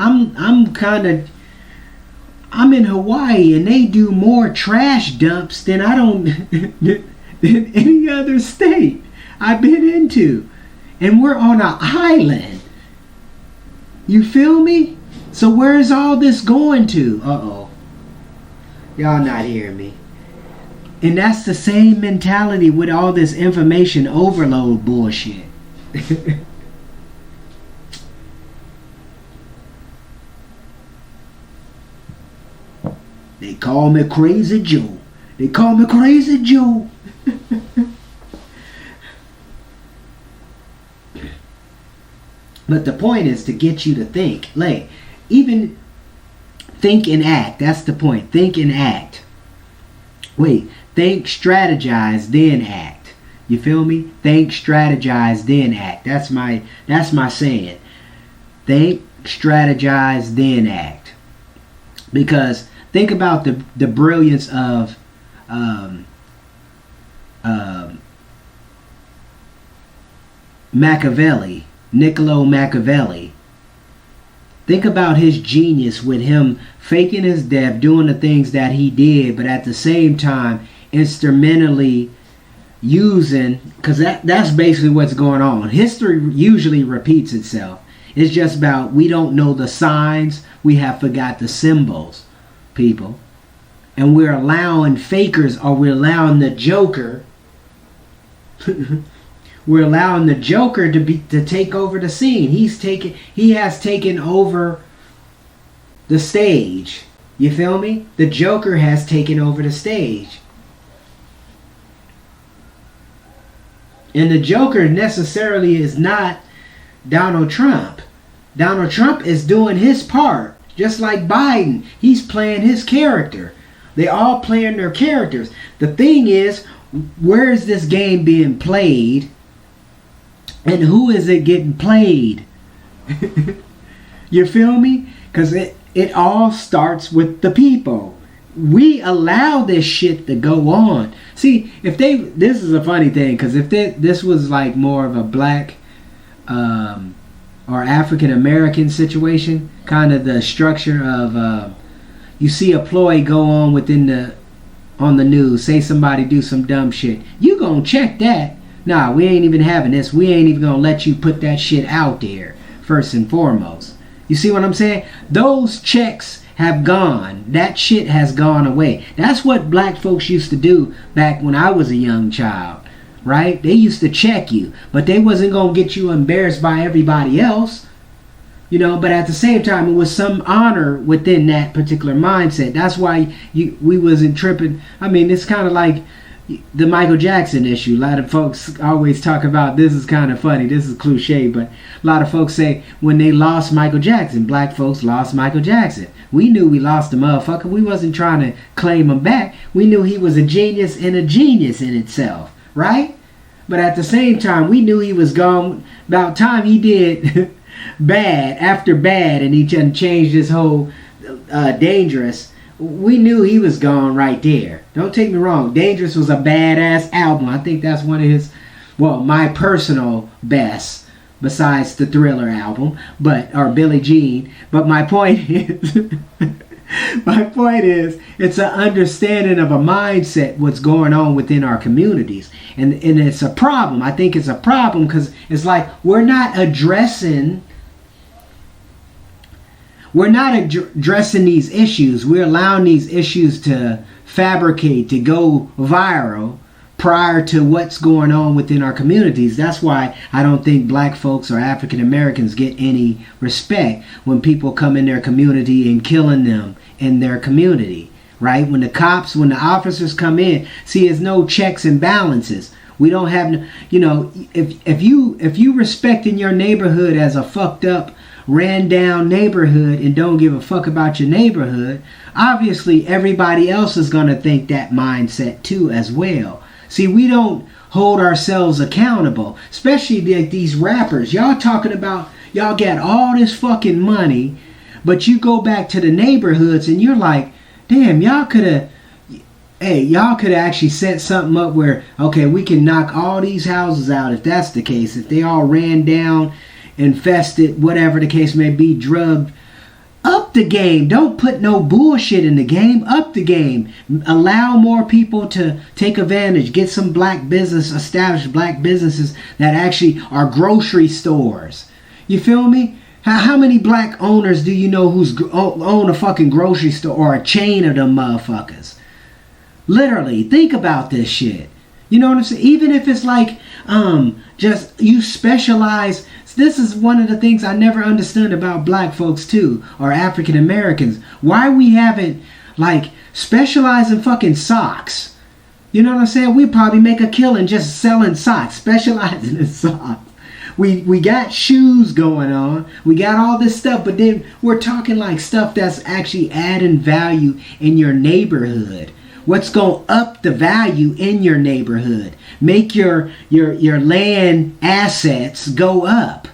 in Hawaii, and they do more trash dumps than than any other state I've been into. And we're on an island. You feel me? So where is all this going to? Uh-oh. Y'all not hearing me. And that's the same mentality with all this information overload bullshit. They call me Crazy Joe. They call me Crazy Joe. But the point is to get you to think. Like, even think and act. That's the point. Think and act. Wait. Think, strategize, then act. You feel me? Think, strategize, then act. That's my saying. Think, strategize, then act. Because think about the brilliance of Machiavelli, Niccolo Machiavelli. Think about his genius with him faking his death, doing the things that he did, but at the same time instrumentally using, because that's basically what's going on. History usually repeats itself. It's just about, we don't know the signs, we have forgot the symbols, people. And we're allowing fakers, or we're allowing the Joker we're allowing the Joker to take over the scene. He has taken over the stage. You feel me? The Joker has taken over the stage. And the Joker necessarily is not Donald Trump. Donald Trump is doing his part. Just like Biden. He's playing his character. They all playing their characters. The thing is, where is this game being played? And who is it getting played? You feel me? Because it all starts with the people. We allow this shit to go on. See, this is a funny thing, because if this was like more of a black or or African American situation, kind of the structure of you see a ploy go on on the news, say somebody do some dumb shit, you gonna check that. Nah, we ain't even having this. We ain't even gonna let you put that shit out there first and foremost. You see what I'm saying? Those checks have gone. That shit has gone away. That's what black folks used to do back when I was a young child, right? They used to check you, but they wasn't gonna get you embarrassed by everybody else. You know, but at the same time, it was some honor within that particular mindset. That's why we wasn't tripping. I mean, it's kind of like the Michael Jackson issue. A lot of folks always talk about, this is kind of funny, this is cliche, but a lot of folks say when they lost Michael Jackson, black folks lost Michael Jackson. We knew we lost the motherfucker. We wasn't trying to claim him back. We knew he was a genius and a genius in itself, right? But at the same time, we knew he was gone. About time he did bad after bad, and he changed his whole Dangerous. We knew he was gone right there. Don't take me wrong, Dangerous was a badass album. I think that's one of his, well, my personal best, besides the Thriller album, or Billie Jean. But my point is it's an understanding of a mindset, what's going on within our communities, and it's a problem. I think it's a problem because it's like we're not addressing these issues. We're allowing these issues to fabricate, to go viral prior to what's going on within our communities. That's why I don't think black folks or African Americans get any respect when people come in their community and killing them in their community, right? When the officers come in, see, there's no checks and balances. We don't have, if you respect in your neighborhood as a fucked up, ran down neighborhood and don't give a fuck about your neighborhood, obviously everybody else is going to think that mindset too as well. See, we don't hold ourselves accountable, especially like these rappers. Y'all talking about y'all got all this fucking money, but you go back to the neighborhoods and you're like, damn, y'all could have actually set something up where, okay, we can knock all these houses out if that's the case. If they all ran down, infested, whatever the case may be, drugged. Up the game. Don't put no bullshit in the game. Up the game. Allow more people to take advantage. Get some established black businesses that actually are grocery stores. You feel me? How many black owners do you know who's own a fucking grocery store or a chain of them motherfuckers? Literally, think about this shit. You know what I'm saying? Even if it's like, just you specialize. This is one of the things I never understood about black folks too, or African Americans. Why we haven't like specialized in fucking socks. You know what I'm saying? We probably make a killing just selling socks, specializing in socks. We got shoes going on. We got all this stuff, but then we're talking like stuff that's actually adding value in your neighborhood. What's going to up the value in your neighborhood? Make your land assets go up.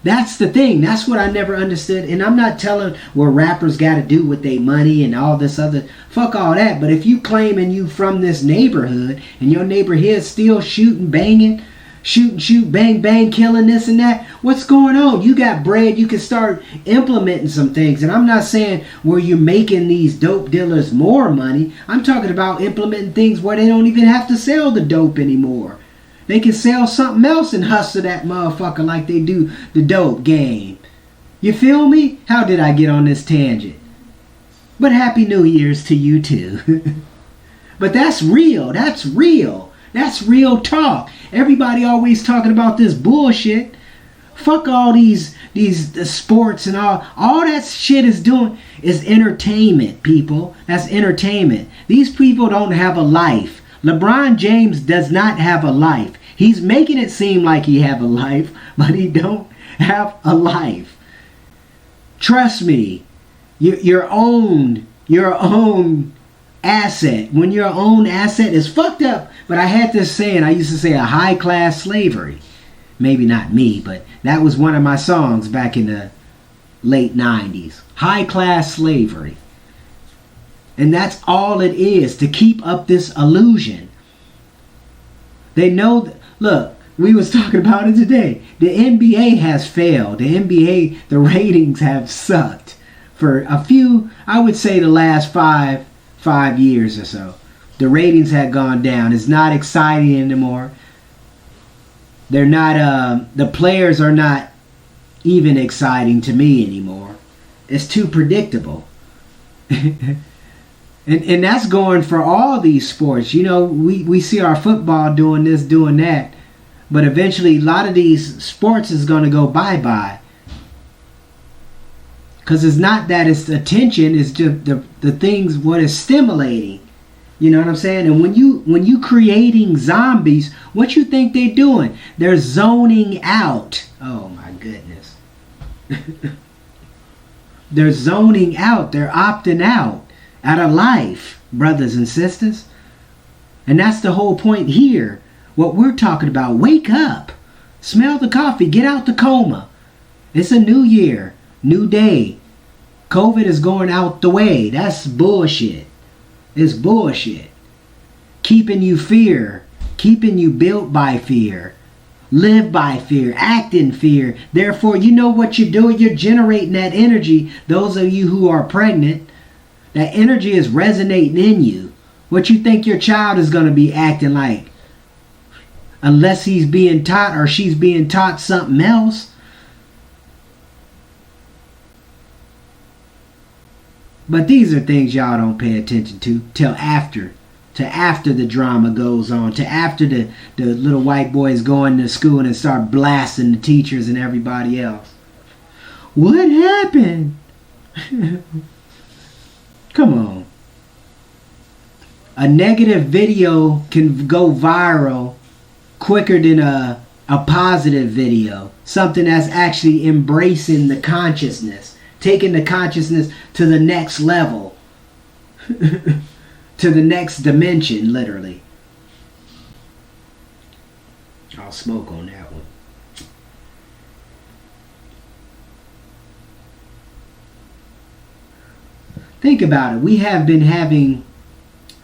That's the thing. That's what I never understood. And I'm not telling what rappers got to do with their money and all this other. Fuck all that. But if you claiming you from this neighborhood and your neighbor here is still shooting, banging, shoot, bang, bang, killing this and that, what's going on? You got bread. You can start implementing some things. And I'm not saying where you're making these dope dealers more money. I'm talking about implementing things where they don't even have to sell the dope anymore. They can sell something else and hustle that motherfucker like they do the dope game. You feel me? How did I get on this tangent? But Happy New Year's to you too. But that's real. That's real. That's real talk. Everybody always talking about this bullshit. Fuck all these sports and all that shit is doing is entertainment, people. That's entertainment. These people don't have a life. LeBron James does not have a life. He's making it seem like he have a life, but he don't have a life. Trust me, your own asset. When your own asset is fucked up. But I had this saying, I used to say a high class slavery. Maybe not me, but that was one of my songs back in the late 90s. High class slavery. And that's all it is, to keep up this illusion. They know, look, We was talking about it today. The NBA has failed. The NBA, the ratings have sucked for a few, I would say the last five years or so. The ratings had gone down. It's not exciting anymore. They're not, the players are not even exciting to me anymore. It's too predictable. And that's going for all these sports. You know, we see our football doing this, doing that. But eventually, a lot of these sports is going to go bye-bye. Because it's not that it's attention, it's just the things, what is stimulating. You know what I'm saying? And when you creating zombies, what you think they're doing? They're zoning out. Oh, my goodness. They're zoning out. They're opting out of life, brothers and sisters. And that's the whole point here. What we're talking about, wake up, smell the coffee, get out the coma. It's a new year, new day. COVID is going out the way. That's bullshit. It's bullshit. Keeping you fear, keeping you built by fear, live by fear, act in fear. Therefore, you know what you're doing? You're generating that energy. Those of you who are pregnant, that energy is resonating in you. What you think your child is going to be acting like? Unless he's being taught or she's being taught something else. But these are things y'all don't pay attention to till after the drama goes on, to after the little white boys go into school and start blasting the teachers and everybody else. What happened? Come on. A negative video can go viral quicker than a positive video. Something that's actually embracing the consciousness. Taking the consciousness to the next level. To the next dimension, literally. I'll smoke on that one. Think about it. We have been having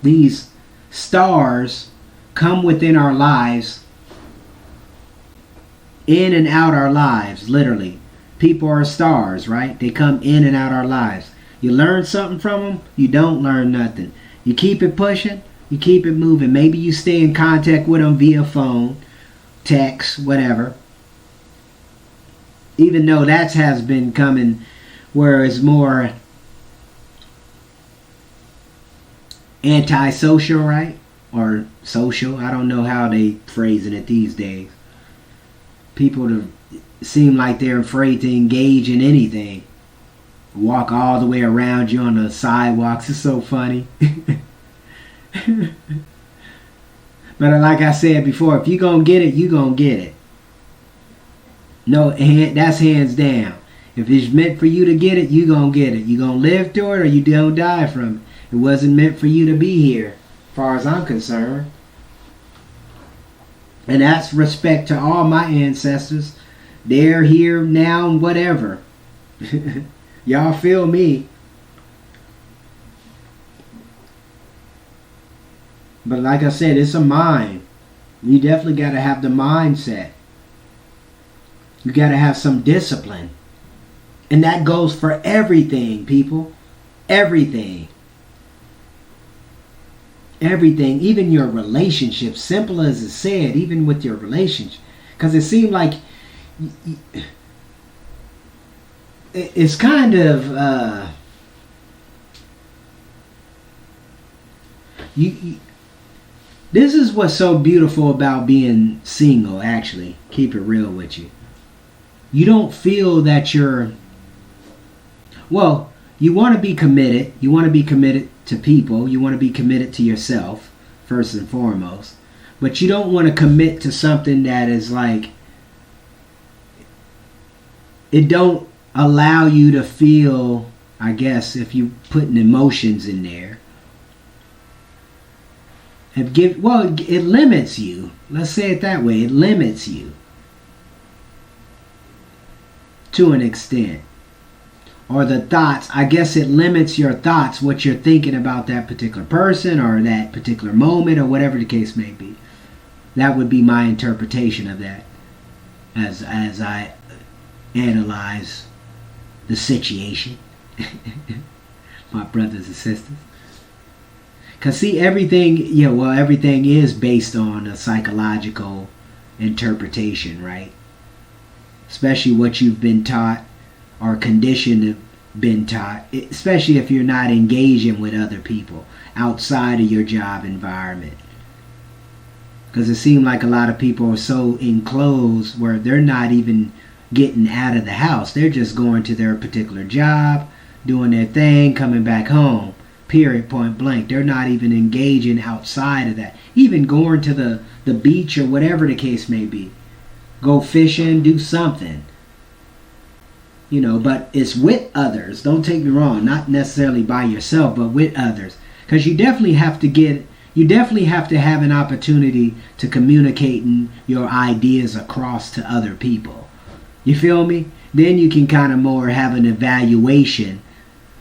these stars come within our lives, in and out our lives, literally. People are stars, right? They come in and out our lives. You learn something from them, you don't learn nothing. You keep it pushing, you keep it moving. Maybe you stay in contact with them via phone, text, whatever. Even though that has been coming where it's more antisocial, right? Or social. I don't know how they phrasing it these days. People seem like they're afraid to engage in anything. Walk all the way around you on the sidewalks. It's so funny. But like I said before, if you gonna get it, you gonna get it. No, that's hands down. If it's meant for you to get it, you gonna get it. You gonna live through it or you don't die from it. It wasn't meant for you to be here, as far as I'm concerned. And that's respect to all my ancestors. They're here now and whatever. Y'all feel me? But like I said, it's a mind. You definitely got to have the mindset. You got to have some discipline. And that goes for everything, people. Everything. Everything. Even your relationship. Simple as it said, even with your relationship. Because it seemed like it's kind of this is what's so beautiful about being single. Actually, keep it real with you. You don't feel that you're, well, you want to be committed. You want to be committed to people. You want to be committed to yourself first and foremost, but you don't want to commit to something that is like, it don't allow you to feel, I guess, if you putting emotions in there. It limits you. Let's say it that way. It limits you to an extent. Or the thoughts, I guess it limits your thoughts, what you're thinking about that particular person or that particular moment or whatever the case may be. That would be my interpretation of that as I analyze the situation. My brothers and sisters. Because see, everything is based on a psychological interpretation, right? Especially what you've been taught or conditioned to been taught, especially if you're not engaging with other people outside of your job environment. Because it seems like a lot of people are so enclosed where they're not even getting out of the house. They're just going to their particular job, doing their thing, coming back home. Period, point blank. They're not even engaging outside of that. Even going to the beach or whatever the case may be. Go fishing, do something. But it's with others. Don't take me wrong. Not necessarily by yourself, but with others. Because you definitely have to have an opportunity to communicate your ideas across to other people. You feel me? Then you can kind of more have an evaluation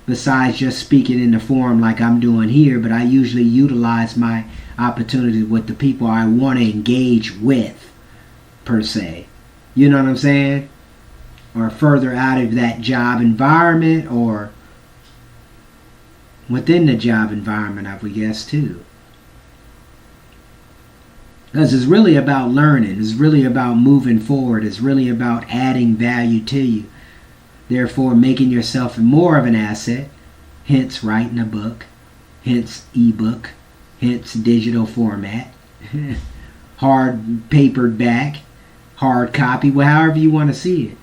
besides just speaking in the forum like I'm doing here, but I usually utilize my opportunities with the people I want to engage with, per se. You know what I'm saying? Or further out of that job environment or within the job environment, I would guess, too. Because it's really about learning. It's really about moving forward. It's really about adding value to you. Therefore, making yourself more of an asset. Hence, writing a book. Hence, ebook. Hence, digital format. Hard papered back. Hard copy. Well, however you want to see it.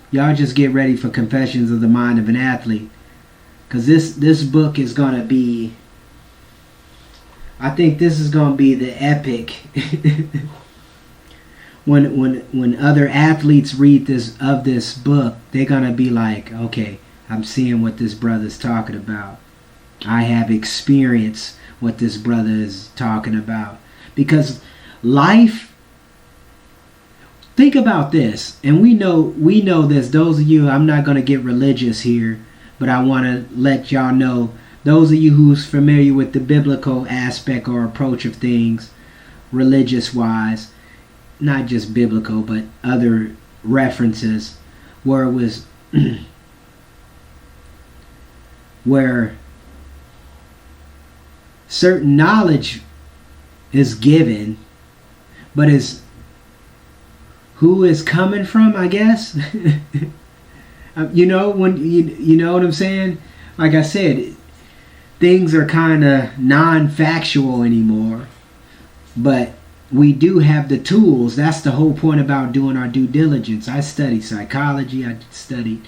Y'all just get ready for Confessions of the Mind of an Athlete. Because this book is going to be... I think this is going to be the epic. when other athletes read this book, they're going to be like, okay, I'm seeing what this brother's talking about. I have experienced what this brother is talking about. Because life, think about this, and we know this. Those of you, I'm not going to get religious here, but I want to let y'all know, those of you who's familiar with the biblical aspect or approach of things, religious-wise, not just biblical, but other references, where it was, where certain knowledge is given, but is who is coming from, I guess. When you know what I'm saying? Like I said, things are kind of non-factual anymore, but we do have the tools. That's the whole point about doing our due diligence. I studied psychology. I studied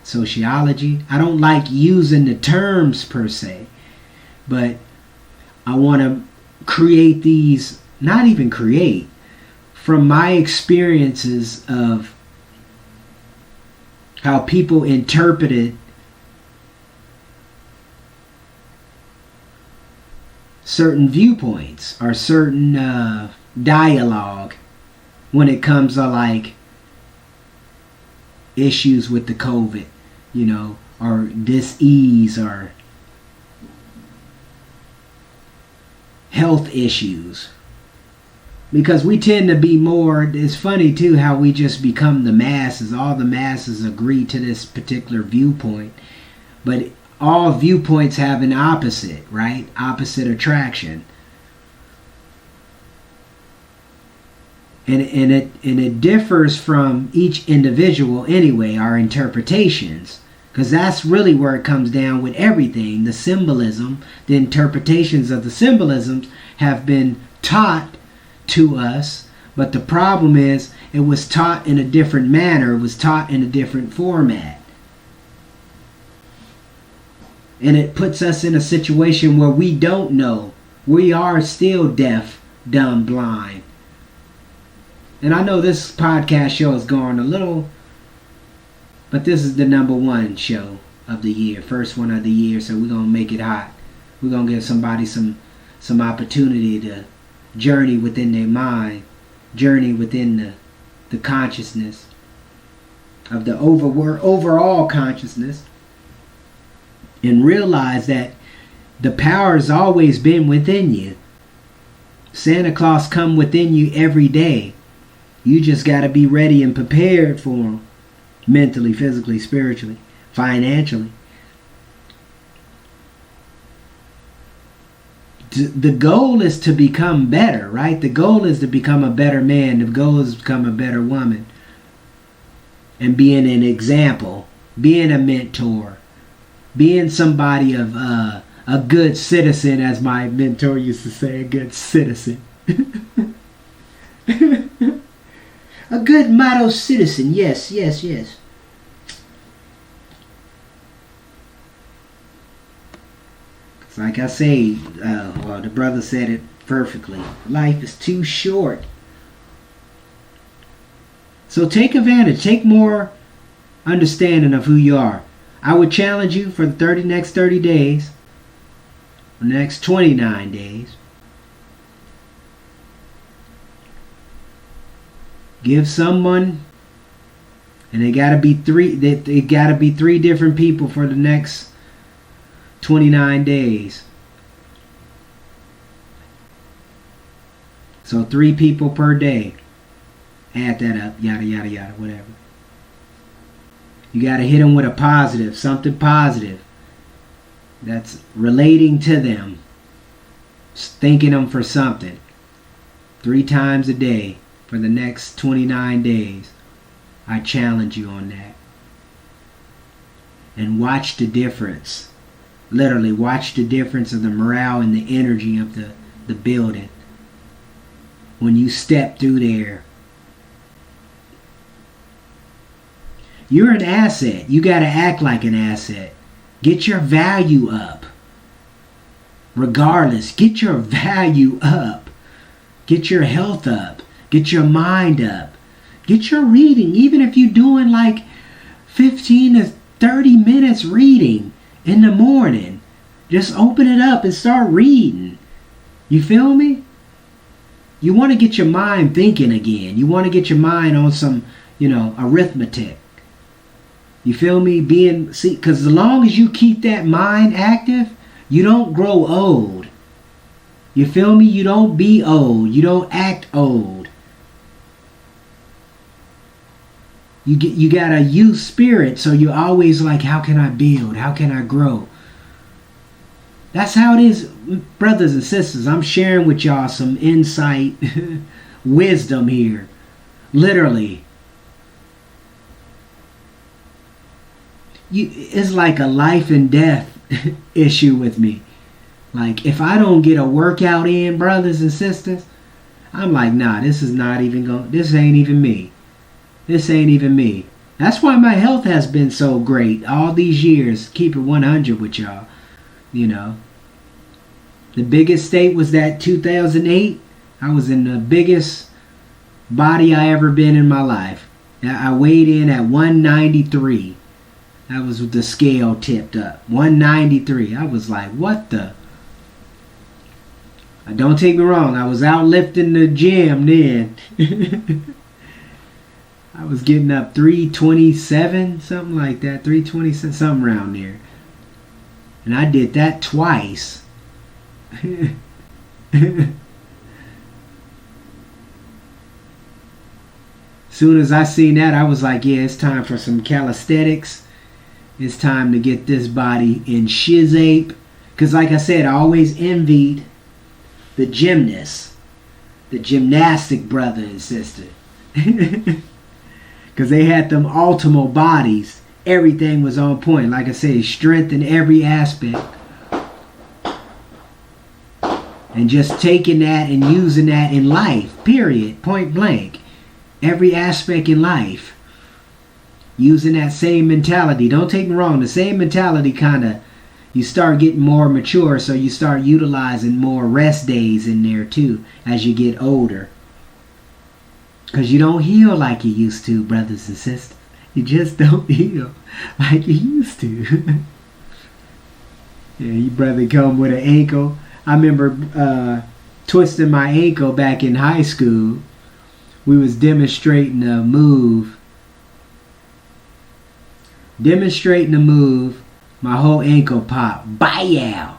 sociology. I don't like using the terms per se, but I want to create these, not even create, from my experiences of how people interpreted certain viewpoints or certain dialogue when it comes to like issues with the COVID, or dis-ease or health issues. Because we tend to be more, it's funny too how we just become the masses. All the masses agree to this particular viewpoint. But all viewpoints have an opposite, right? Opposite attraction. And it differs from each individual anyway, our interpretations. Because that's really where it comes down with everything. The symbolism, the interpretations of the symbolisms have been taught to us. But the problem is, it was taught in a different manner. It was taught in a different format. And it puts us in a situation where we don't know. We are still deaf, dumb, blind. And I know this podcast show is going a little, but this is the #1 show of the year, first one of the year, so we're going to make it hot. We're going to give somebody some opportunity to journey within their mind, journey within the consciousness of the overall consciousness, and realize that the power has always been within you. Santa Claus come within you every day. You just got to be ready and prepared for him. Mentally, physically, spiritually, financially. The goal is to become better, right? The goal is to become a better man. The goal is to become a better woman. And being an example, being a mentor, being somebody of a good citizen, as my mentor used to say, a good citizen. A good model citizen, yes, yes, yes. Like I say, well, the brother said it perfectly. Life is too short. So take advantage. Take more understanding of who you are. I would challenge you for the next 30 days, the next 29 days. Give someone, and they gotta be three. It gotta be 3 different people for the next 29 days. So 3 people per day. Add that up, yada yada yada, whatever. You got to hit them with a positive, something positive that's relating to them, thanking them for something. 3 times a day for the next 29 days. I challenge you on that. And watch the difference. Literally watch the difference of the morale and the energy of the building. When you step through there. You're an asset. You got to act like an asset. Get your value up. Regardless, get your value up. Get your health up. Get your mind up. Get your reading. Even if you're doing like 15 to 30 minutes reading in the morning, just open it up and start reading. You feel me? You want to get your mind thinking again. You want to get your mind on some, arithmetic. You feel me? Because as long as you keep that mind active, you don't grow old. You feel me? You don't be old. You don't act old. You got a youth spirit, so you're always like, how can I build? How can I grow? That's how it is, brothers and sisters. I'm sharing with y'all some insight, wisdom here. Literally. It's like a life and death issue with me. Like, if I don't get a workout in, brothers and sisters, I'm like, nah, this ain't even me. This ain't even me. That's why my health has been so great all these years. Keep it 100 with y'all. The biggest state was that 2008. I was in the biggest body I ever been in my life. I weighed in at 193. That was with the scale tipped up. 193. I was like, what the? Don't take me wrong. I was out lifting the gym then. I was getting up 327, something like that. 327, something around there. And I did that twice. Soon as I seen that, I was like, yeah, it's time for some calisthenics. It's time to get this body in shizape. Because like I said, I always envied the gymnasts, the gymnastic brother and sister. Because they had them optimal bodies. Everything was on point. Like I said, strength in every aspect. And just taking that and using that in life. Period. Point blank. Every aspect in life. Using that same mentality. Don't take me wrong. The same mentality kind of, you start getting more mature. So you start utilizing more rest days in there too. As you get older. Because you don't heal like you used to, brothers and sisters. You just don't heal like you used to. Yeah, you brother come with an ankle. I remember twisting my ankle back in high school. We was demonstrating a move. My whole ankle popped. Bye-yow.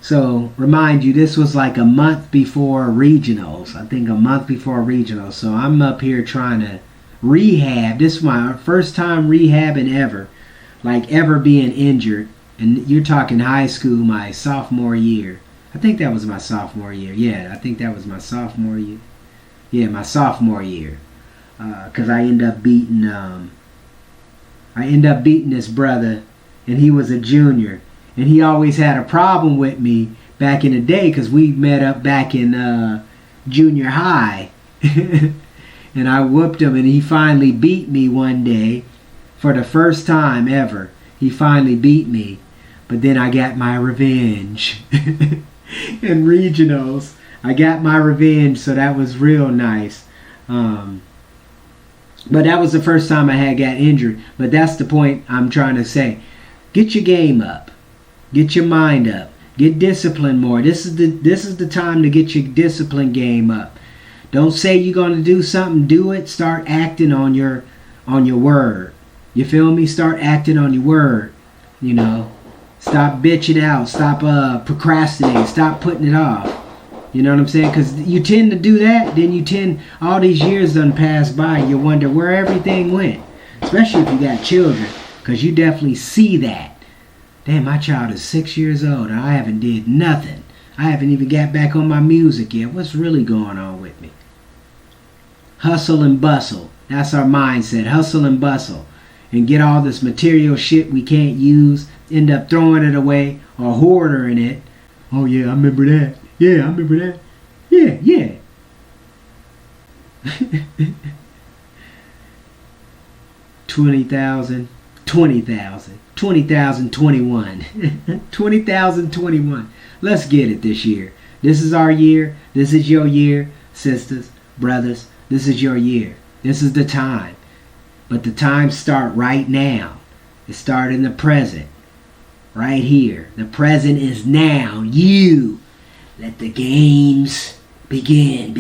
So, remind you, this was like a month before regionals. I think a month before regionals. So, I'm up here trying to rehab. This is my first time rehabbing ever. Like, ever being injured. And you're talking high school, my sophomore year. I think that was my sophomore year. Yeah, I think that was my sophomore year. Yeah, my sophomore year. Because I end up beating this brother, and he was a junior. And he always had a problem with me back in the day because we met up back in junior high. And I whooped him, and he finally beat me one day for the first time ever. He finally beat me. But then I got my revenge. In regionals, I got my revenge, so that was real nice. But that was the first time I had got injured. But that's the point I'm trying to say. Get your game up. Get your mind up. Get disciplined more. This is the time to get your discipline game up. Don't say you're going to do something. Do it. Start acting on your word. You feel me? Start acting on your word. You know. Stop bitching out. Stop procrastinating. Stop putting it off. You know what I'm saying? Because you tend to do that. Then all these years done pass by. You wonder where everything went. Especially if you got children. Because you definitely see that. Damn, my child is 6 years old and I haven't did nothing. I haven't even got back on my music yet. What's really going on with me? Hustle and bustle. That's our mindset. Hustle and bustle. And get all this material shit we can't use. End up throwing it away or hoarding it. Oh yeah, I remember that. Yeah, I remember that. Yeah. 20,000. 20,021. 20,021. Let's get it this year. This is our year. This is your year, sisters, brothers. This is your year. This is the time. But the times start right now. It starts in the present. Right here. The present is now. You. Let the games begin.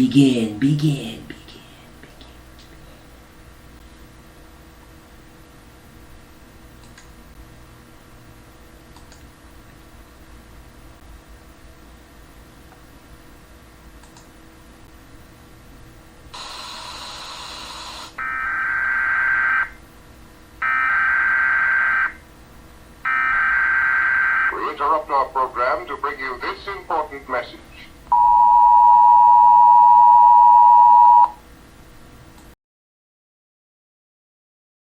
We interrupt our program to bring you this important message.